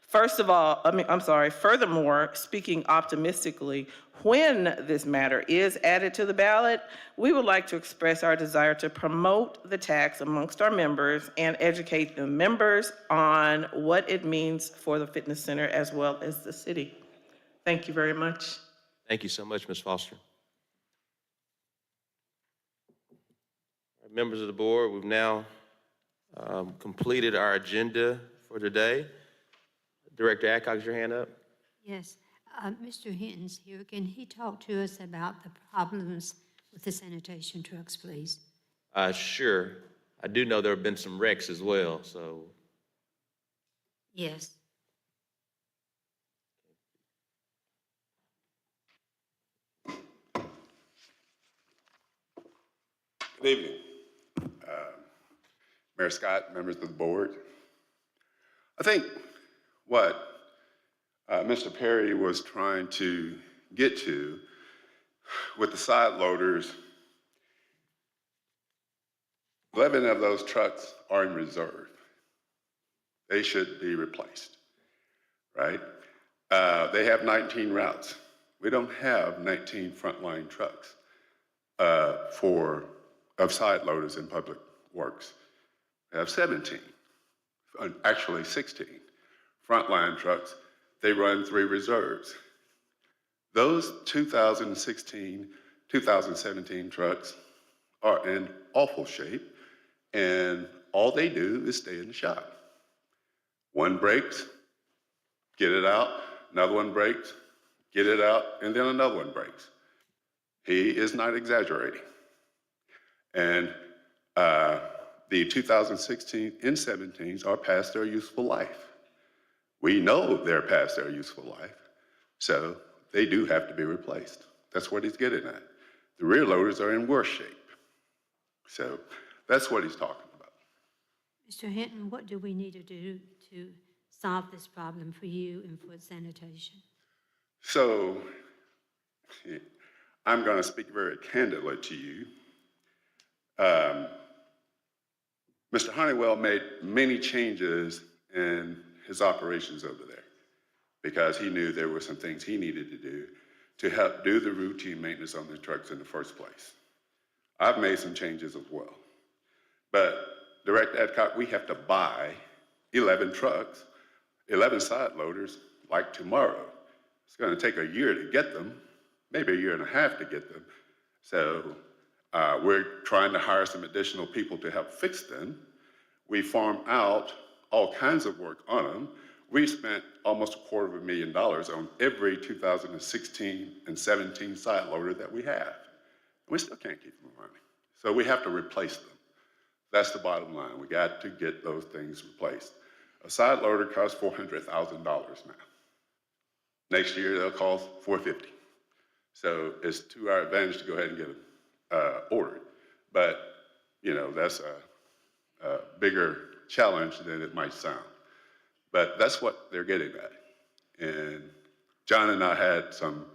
Furthermore, speaking optimistically, when this matter is added to the ballot, we would like to express our desire to promote the tax amongst our members and educate the members on what it means for the fitness center as well as the city. Thank you very much. Thank you so much, Ms. Foster. Members of the board, we've now completed our agenda for today. Director Adcock, is your hand up? Yes. Mr. Hinton's here. Can he talk to us about the problems with the sanitation trucks, please? Sure. I do know there have been some wrecks as well, so. Yes. Good evening. Mayor Scott, members of the board. I think what Mr. Perry was trying to get to with the side loaders, 11 of those trucks are in reserve. They should be replaced, right? They have 19 routes. We don't have 19 frontline trucks of side loaders in public works. We have 17, actually 16 frontline trucks. They run 3 reserves. Those 2016, 2017 trucks are in awful shape, and all they do is stay in the shop. One breaks, get it out, another one breaks, get it out, and then another one breaks. He is not exaggerating. And the 2016 and 17s are past their useful life. We know they're past their useful life, so they do have to be replaced. That's what he's getting at. The rear loaders are in worse shape. So that's what he's talking about. Mr. Hinton, what do we need to do to solve this problem for you and for sanitation? So I'm going to speak very candidly to you. Mr. Honeywell made many changes in his operations over there because he knew there were some things he needed to do to help do the routine maintenance on the trucks in the first place. I've made some changes as well. But Director Adcock, we have to buy 11 trucks, 11 side loaders like tomorrow. It's going to take a year to get them, maybe a year and a half to get them. So we're trying to hire some additional people to help fix them. We farm out all kinds of work on them. We spent almost $250,000 on every 2016 and 17 side loader that we have. We still can't keep them running. So we have to replace them. That's the bottom line. We got to get those things replaced. A side loader costs $400,000 now. Next year, they'll cost $450,000. So it's to our advantage to go ahead and get them ordered. But, you know, that's a bigger challenge than it might sound. But that's what they're getting at. And John and I had some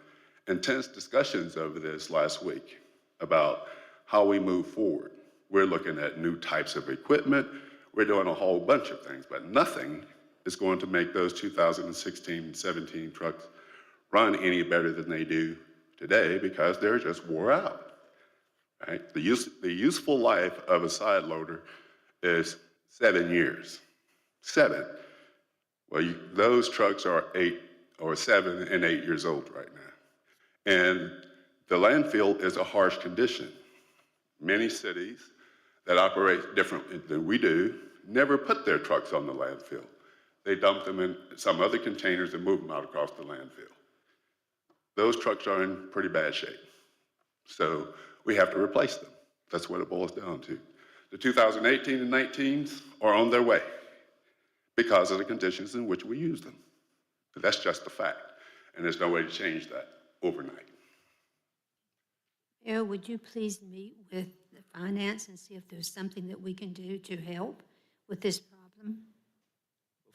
intense discussions over this last week about how we move forward. We're looking at new types of equipment. We're doing a whole bunch of things, but nothing is going to make those 2016, 17 trucks run any better than they do today because they're just wore out, right? The useful life of a side loader is 7 years. 7. Well, those trucks are 8 or 7 and 8 years old right now. And the landfill is a harsh condition. Many cities that operate differently than we do never put their trucks on the landfill. They dump them in some other containers and move them out across the landfill. Those trucks are in pretty bad shape. So we have to replace them. That's what it boils down to. The 2018 and 19s are on their way because of the conditions in which we use them. But that's just a fact, and there's no way to change that overnight. Mayor, would you please meet with the finance and see if there's something that we can do to help with this problem?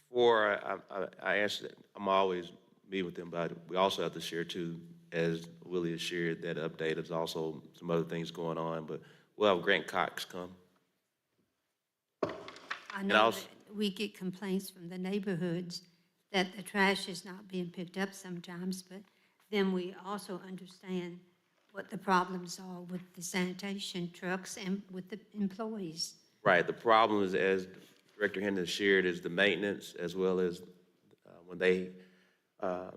Before I answer that, I'm always meet with them, but we also have to share too, as Willie has shared, that update. There's also some other things going on, but we'll have Grant Cox come. I know that we get complaints from the neighborhoods that the trash is not being picked up sometimes, but then we also understand what the problems are with the sanitation trucks and with the employees. Right, the problem is, as Director Henderson shared, is the maintenance as well as when they are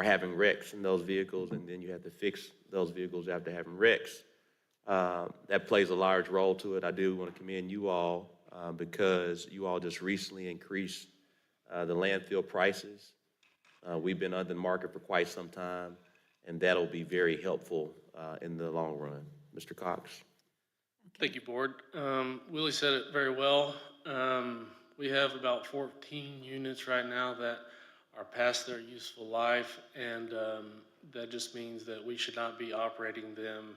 having wrecks in those vehicles, and then you have to fix those vehicles after having wrecks. That plays a large role to it. I do want to commend you all because you all just recently increased the landfill prices. We've been under the market for quite some time, and that'll be very helpful in the long run. Mr. Cox. Thank you, Board. Willie said it very well. We have about 14 units right now that are past their useful life, and that just means that we should not be operating them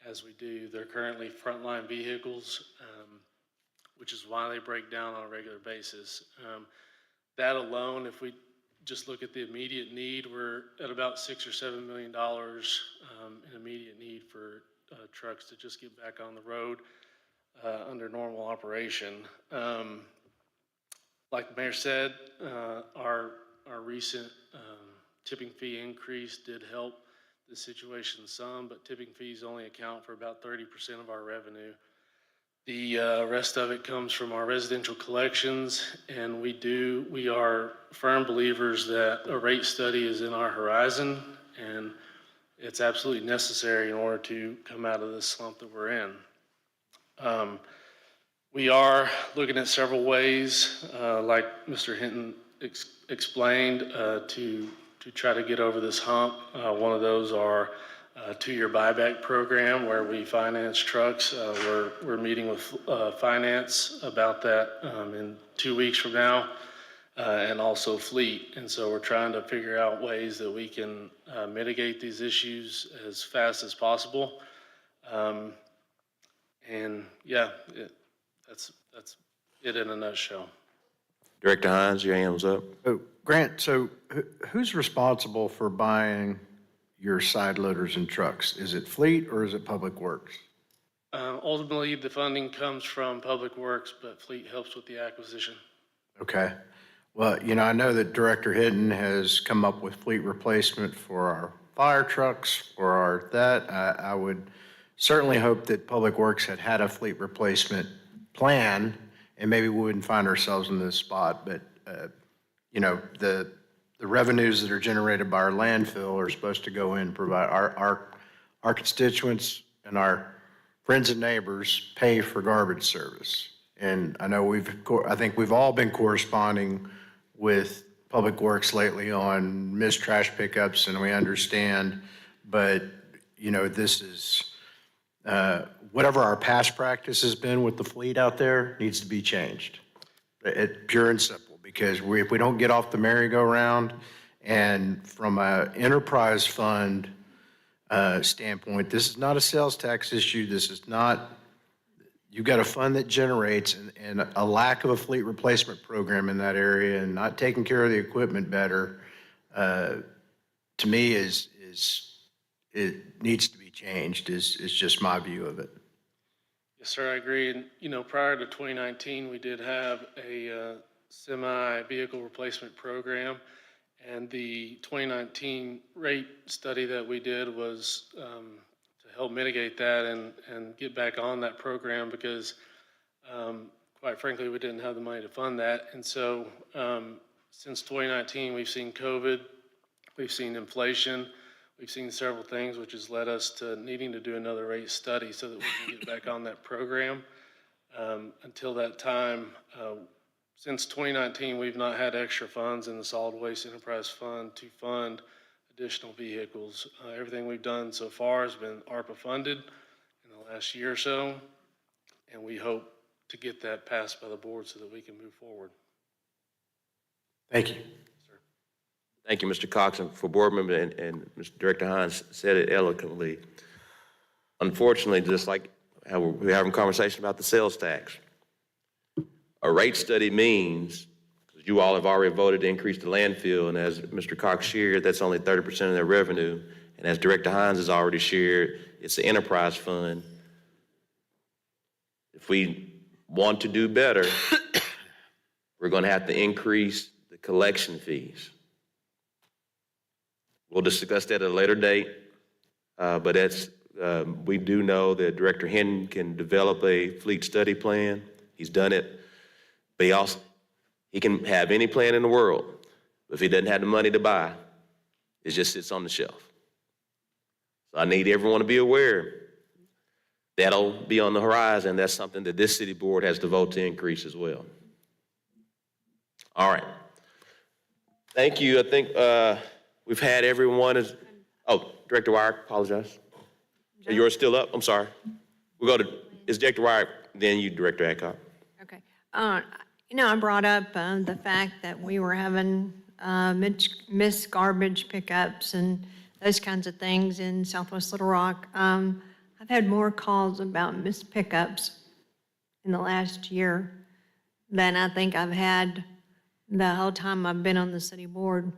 as we do. They're currently frontline vehicles, which is why they break down on a regular basis. That alone, if we just look at the immediate need, we're at about $6 or $7 million in immediate need for trucks to just get back on the road under normal operation. Like the mayor said, our recent tipping fee increase did help the situation some, but tipping fees only account for about 30% of our revenue. The rest of it comes from our residential collections, and we are firm believers that a rate study is in our horizon, and it's absolutely necessary in order to come out of this slump that we're in. We are looking at several ways, like Mr. Hinton explained, to try to get over this hump. One of those are a 2-year buyback program where we finance trucks. We're meeting with finance about that in 2 weeks from now. and also fleet. And so we're trying to figure out ways that we can mitigate these issues as fast as possible. And yeah, that's it in a nutshell. Director Hines, your hand was up. So, Grant, so who's responsible for buying your side loaders and trucks? Is it Fleet or is it Public Works? Ultimately, the funding comes from Public Works, but Fleet helps with the acquisition. Okay. Well, you know, I know that Director Hidden has come up with fleet replacement for our fire trucks, for our that. I would certainly hope that Public Works had a fleet replacement plan, and maybe we wouldn't find ourselves in this spot. But, you know, the revenues that are generated by our landfill are supposed to go in and provide our constituents and our friends and neighbors pay for garbage service. And I know I think we've all been corresponding with Public Works lately on missed trash pickups, and we understand, but, you know, this is, whatever our past practice has been with the fleet out there needs to be changed. Pure and simple, because if we don't get off the merry-go-round, and from an enterprise fund standpoint, this is not a sales tax issue. This is not, you've got a fund that generates, and a lack of a fleet replacement program in that area and not taking care of the equipment better, to me it needs to be changed is just my view of it. Yes, sir, I agree. And, you know, prior to 2019, we did have a semi-vehicle replacement program. And the 2019 rate study that we did was to help mitigate that and get back on that program because, quite frankly, we didn't have the money to fund that. And so since 2019, we've seen COVID, we've seen inflation, we've seen several things, which has led us to needing to do another rate study so that we can get back on that program. Until that time, since 2019, we've not had extra funds in the Solid Waste Enterprise Fund to fund additional vehicles. Everything we've done so far has been ARPA funded in the last year or so, and we hope to get that passed by the board so that we can move forward. Thank you. Thank you, Mr. Cox, and for board member and Mr. Director Hines said it eloquently. Unfortunately, just like how we're having a conversation about the sales tax, a rate study means, because you all have already voted to increase the landfill, and as Mr. Cox shared, that's only 30% of their revenue, and as Director Hines has already shared, it's the enterprise fund. If we want to do better, we're going to have to increase the collection fees. We'll discuss that at a later date, but that's, we do know that Director Hinton can develop a fleet study plan. He's done it, but he can have any plan in the world. But if he doesn't have the money to buy, it just sits on the shelf. So I need everyone to be aware that'll be on the horizon. That's something that this city board has to vote to increase as well. All right. Thank you. I think we've had everyone. Director Wire, apologize. Yours still up? I'm sorry. We'll go to, is Director Wire, then you, Director Adcock. Okay. You know, I brought up the fact that we were having missed garbage pickups and those kinds of things in Southwest Little Rock. I've had more calls about missed pickups in the last year than I think I've had the whole time I've been on the city board.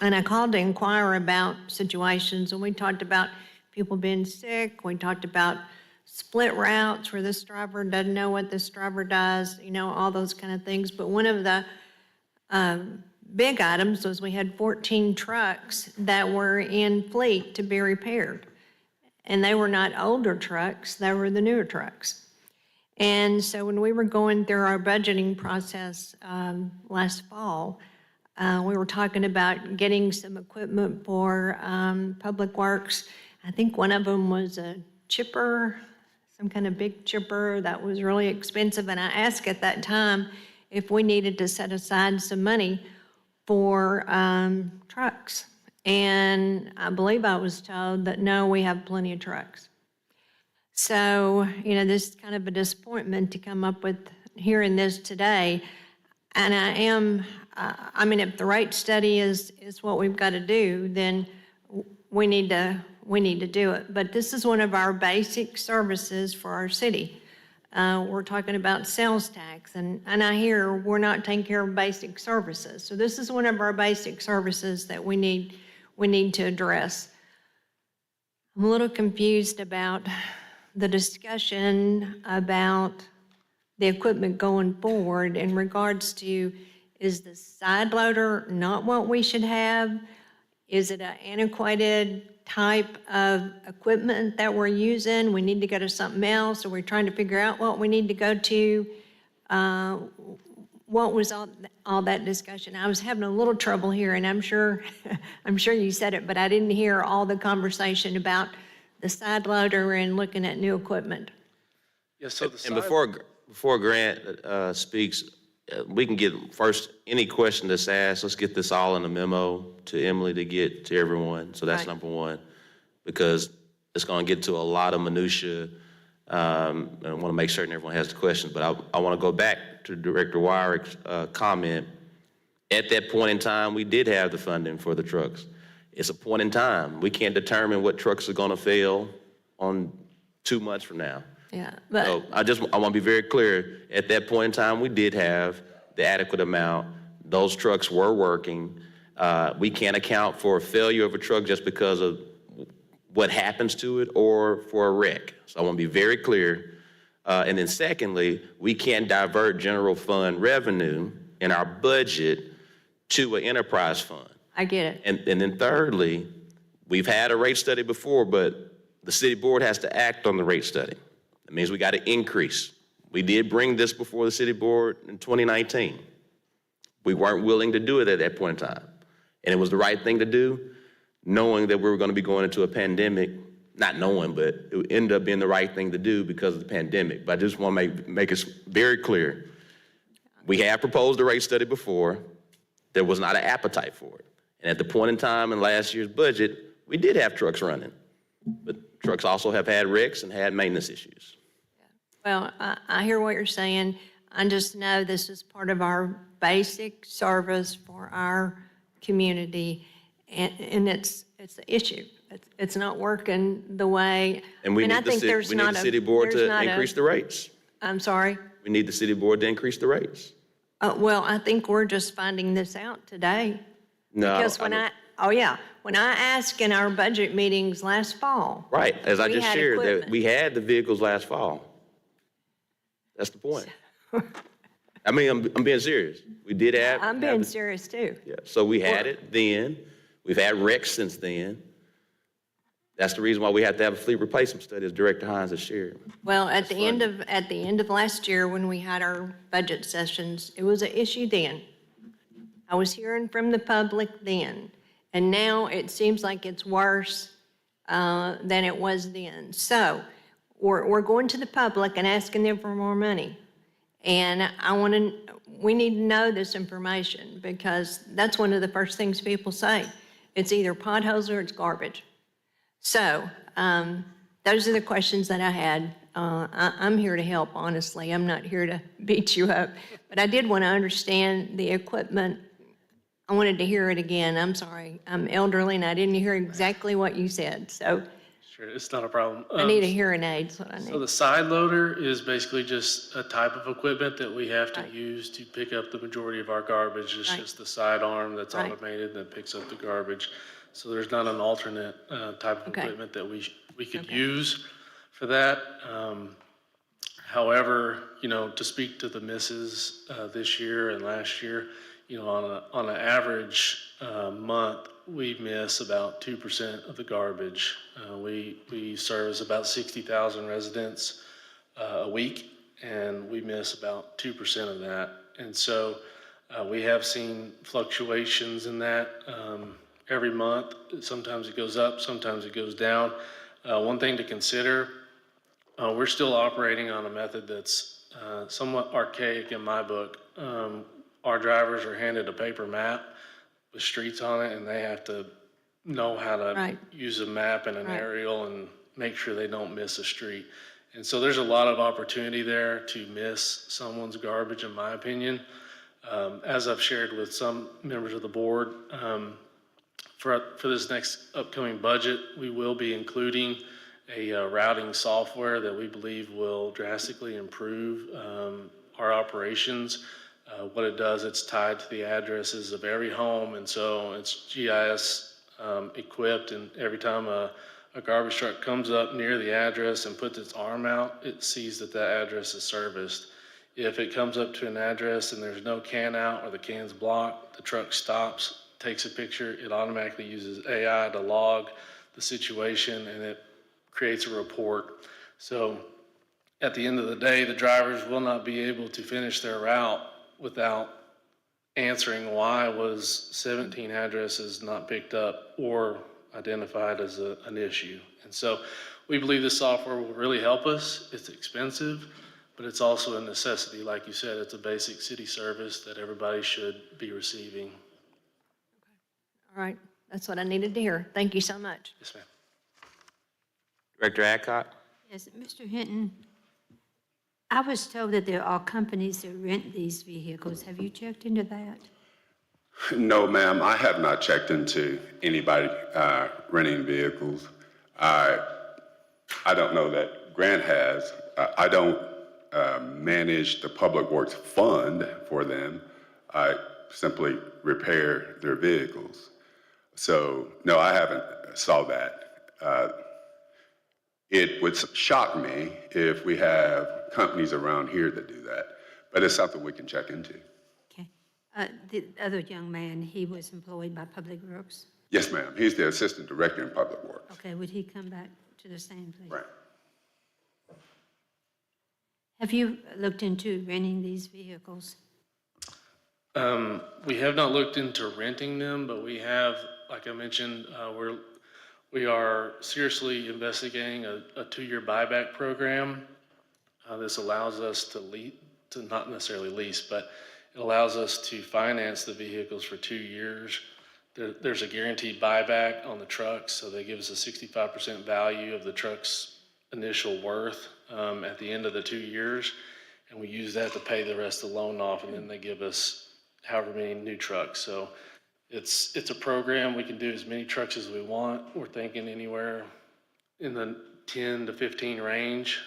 And I called to inquire about situations, and we talked about people being sick. We talked about split routes where this driver doesn't know what this driver does, you know, all those kind of things. But one of the big items was we had 14 trucks that were in fleet to be repaired. And they were not older trucks, they were the newer trucks. And so when we were going through our budgeting process last fall, we were talking about getting some equipment for Public Works. I think one of them was a chipper, some kind of big chipper that was really expensive. And I asked at that time if we needed to set aside some money for trucks. And I believe I was told that, no, we have plenty of trucks. So, you know, this is kind of a disappointment to come up with hearing this today. And I am, I mean, if the rate study is what we've got to do, then we need to do it. But this is one of our basic services for our city. We're talking about sales tax, and I hear we're not taking care of basic services. So this is one of our basic services that we need to address. I'm a little confused about the discussion about the equipment going forward in regards to, is the side loader not what we should have? Is it an antiquated type of equipment that we're using? We need to go to something else, or we're trying to figure out what we need to go to? What was all that discussion? I was having a little trouble here, and I'm sure you said it, but I didn't hear all the conversation about the side loader and looking at new equipment. Yeah, so the And side, before Grant speaks, we can get first any question that's asked. Let's get this all in a memo to Emily to get to everyone. So that's Right. number one, because it's going to get to a lot of minutia. And I want to make certain everyone has the questions. But I want to go back to Director Wyrick's comment. At that point in time, we did have the funding for the trucks. It's a point in time. We can't determine what trucks are going to fail on 2 months from now. Yeah, but So I want to be very clear. At that point in time, we did have the adequate amount. Those trucks were working. We can't account for a failure of a truck just because of what happens to it or for a wreck. So I want to be very clear. And then secondly, we can't divert general fund revenue in our budget to an enterprise fund. I get it. And then thirdly, we've had a rate study before, but the city board has to act on the rate study. That means we got to increase. We did bring this before the city board in 2019. We weren't willing to do it at that point in time. And it was the right thing to do, knowing that we were going to be going into a pandemic, not knowing, but it would end up being the right thing to do because of the pandemic. But I just want to make it very clear. We have proposed a rate study before. There was not an appetite for it. And at the point in time in last year's budget, we did have trucks running. But trucks also have had wrecks and had maintenance issues. Well, I hear what you're saying. I just know this is part of our basic service for our community, and it's an issue. It's not working the way. And we I need think there's not the city board there's to not increase the rates. I'm sorry? We need the city board to increase the rates. Well, I think we're just finding this out today. No, Because when when I asked in our budget meetings last fall. Right, as I we just had shared, that equipment. we had the vehicles last fall. That's the point. I mean, I'm being serious. We did have. I'm being serious too. Yeah, so we had it then. We've had wrecks since then. That's the reason why we have to have a fleet replacement study, as Director Hines has shared. Well, at the end of last year, when we had our budget sessions, it was an issue then. I was hearing from the public then, and now it seems like it's worse than it was then. So we're going to the public and asking them for more money. And we need to know this information, because that's one of the first things people say. It's either potholes or it's garbage. So those are the questions that I had. I'm here to help, honestly. I'm not here to beat you up. But I did want to understand the equipment. I wanted to hear it again. I'm sorry. I'm elderly and I didn't hear exactly what you said. So sure, it's not a problem. I need a hearing aid. That's what I So need. the side loader is basically just a type of equipment that we have to use to pick up the majority of our garbage. It's Right. just the side arm that's Right. automated that picks up the garbage. So there's not an alternate type of Okay. equipment that we could use for that. However, to speak to the misses this year and last year, on an average month, we miss about 2% of the garbage. We service about 60,000 residents a week, and we miss about 2% of that. And so we have seen fluctuations in that every month. Sometimes it goes up, sometimes it goes down. One thing to consider, we're still operating on a method that's somewhat archaic in my book. Our drivers are handed a paper map with streets on it, and they have to know how to Right. use a map and an Right. aerial and make sure they don't miss a street. And so there's a lot of opportunity there to miss someone's garbage, in my opinion. As I've shared with some members of the board, for this next upcoming budget, we will be including a routing software that we believe will drastically improve our operations. What it does, it's tied to the addresses of every home, and so it's GIS equipped, and every time a garbage truck comes up near the address and puts its arm out, it sees that that address is serviced. If it comes up to an address and there's no can out or the can's blocked, the truck stops, takes a picture, it automatically uses AI to log the situation, and it creates a report. So at the end of the day, the drivers will not be able to finish their route without answering why was 17 addresses not picked up or identified as an issue. And so we believe this software will really help us. It's expensive, but it's also a necessity. Like you said, it's a basic city service that everybody should be receiving. All right, that's what I needed to hear. Thank you so much. Yes, ma'am. Director Adcock? Yes, Mr. Hinton, I was told that there are companies that rent these vehicles. Have you checked into that? No, ma'am, I have not checked into anybody renting vehicles. I don't know that Grant has. I don't manage the Public Works Fund for them. I simply repair their vehicles. So, no, I haven't saw that. It would shock me if we have companies around here that do that, but it's something we can check into. Okay. The other young man, he was employed by Public Works? Yes, ma'am. He's the Assistant Director in Public Works. Okay, would he come back to the same place? Right. Have you looked into renting these vehicles? We have not looked into renting them, but we have, like I mentioned, we are seriously investigating a 2-year buyback program. This allows us to not necessarily lease, but it allows us to finance the vehicles for 2 years. There's a guaranteed buyback on the trucks, so they give us a 65% value of the truck's initial worth at the end of the 2 years, and we use that to pay the rest of the loan off, and then they give us however many new trucks. So it's a program. We can do as many trucks as we want. We're thinking anywhere in the 10 to 15 range.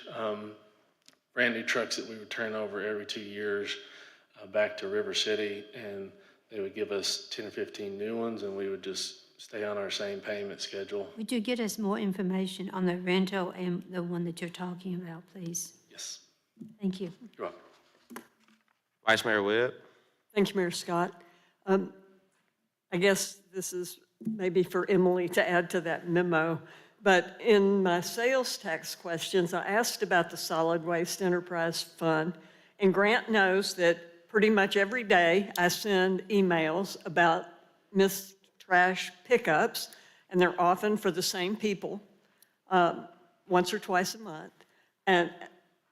Brand new trucks that we would turn over every 2 years back to River City, and they would give us 10 or 15 new ones, and we would just stay on our same payment schedule. Would you get us more information on the rental and the one that you're talking about, please? Yes. Thank you. You're welcome. Vice Mayor Webb? Thank you, Mayor Scott. I guess this is maybe for Emily to add to that memo, but in my sales tax questions, I asked about the Solid Waste Enterprise Fund, and Grant knows that pretty much every day I send emails about missed trash pickups, and they're often for the same people, once or twice a month. And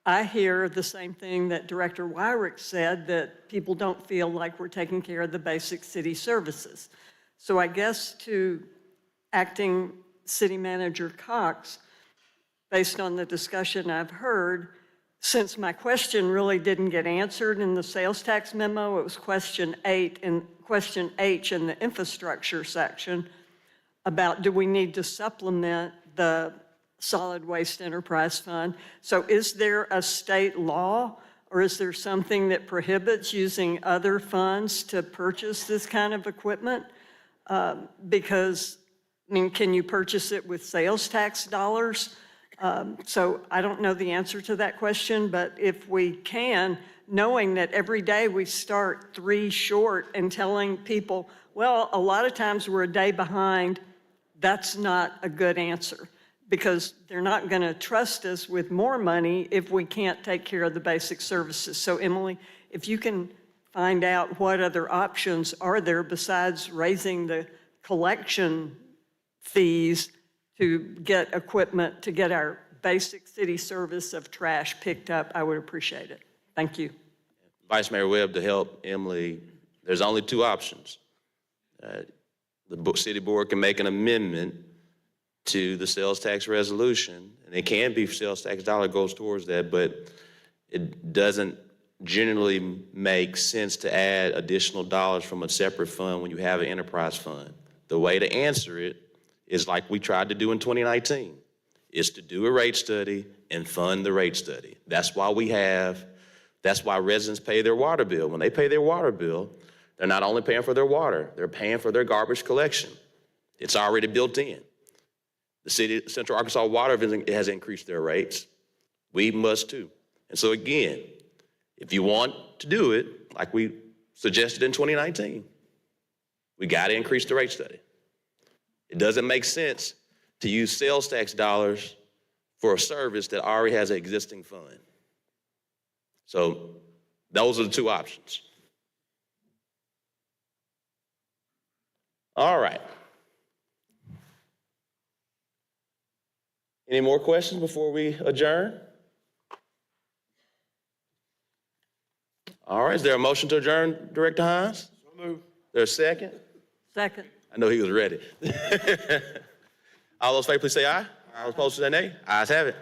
I hear the same thing that Director Wyrick said, that people don't feel like we're taking care of the basic city services. So I guess to Acting City Manager Cox, based on the discussion I've heard, since my question really didn't get answered in the sales tax memo, it was question H in the infrastructure section about do we need to supplement the Solid Waste Enterprise Fund. So is there a state law, or is there something that prohibits using other funds to purchase this kind of equipment? Because, I mean, can you purchase it with sales tax dollars? So I don't know the answer to that question, but if we can, knowing that every day we start 3 short and telling people, well, a lot of times we're a day behind, that's not a good answer, because they're not going to trust us with more money if we can't take care of the basic services. So Emily, if you can find out what other options are there besides raising the collection fees to get equipment, to get our basic city service of trash picked up, I would appreciate it. Thank you. Vice Mayor Webb, to help Emily, there's only 2 options. The city board can make an amendment to the sales tax resolution, and it can be sales tax dollar goes towards that, but it doesn't generally make sense to add additional dollars from a separate fund when you have an enterprise fund. The way to answer it is like we tried to do in 2019, is to do a rate study and fund the rate study. That's why residents pay their water bill. When they pay their water bill, they're not only paying for their water, they're paying for their garbage collection. It's already built in. The city, Central Arkansas Water has increased their rates. We must too. And so again, if you want to do it, like we suggested in 2019, we got to increase the rate study. It doesn't make sense to use sales tax dollars for a service that already has an existing fund. So those are the two options. All right. Any more questions before we adjourn? All right, is there a motion to adjourn, Director Hines? So moved. There's a second? Second. I know he was ready. All those in favor, please say aye. All opposed, say nay. Ayes have it.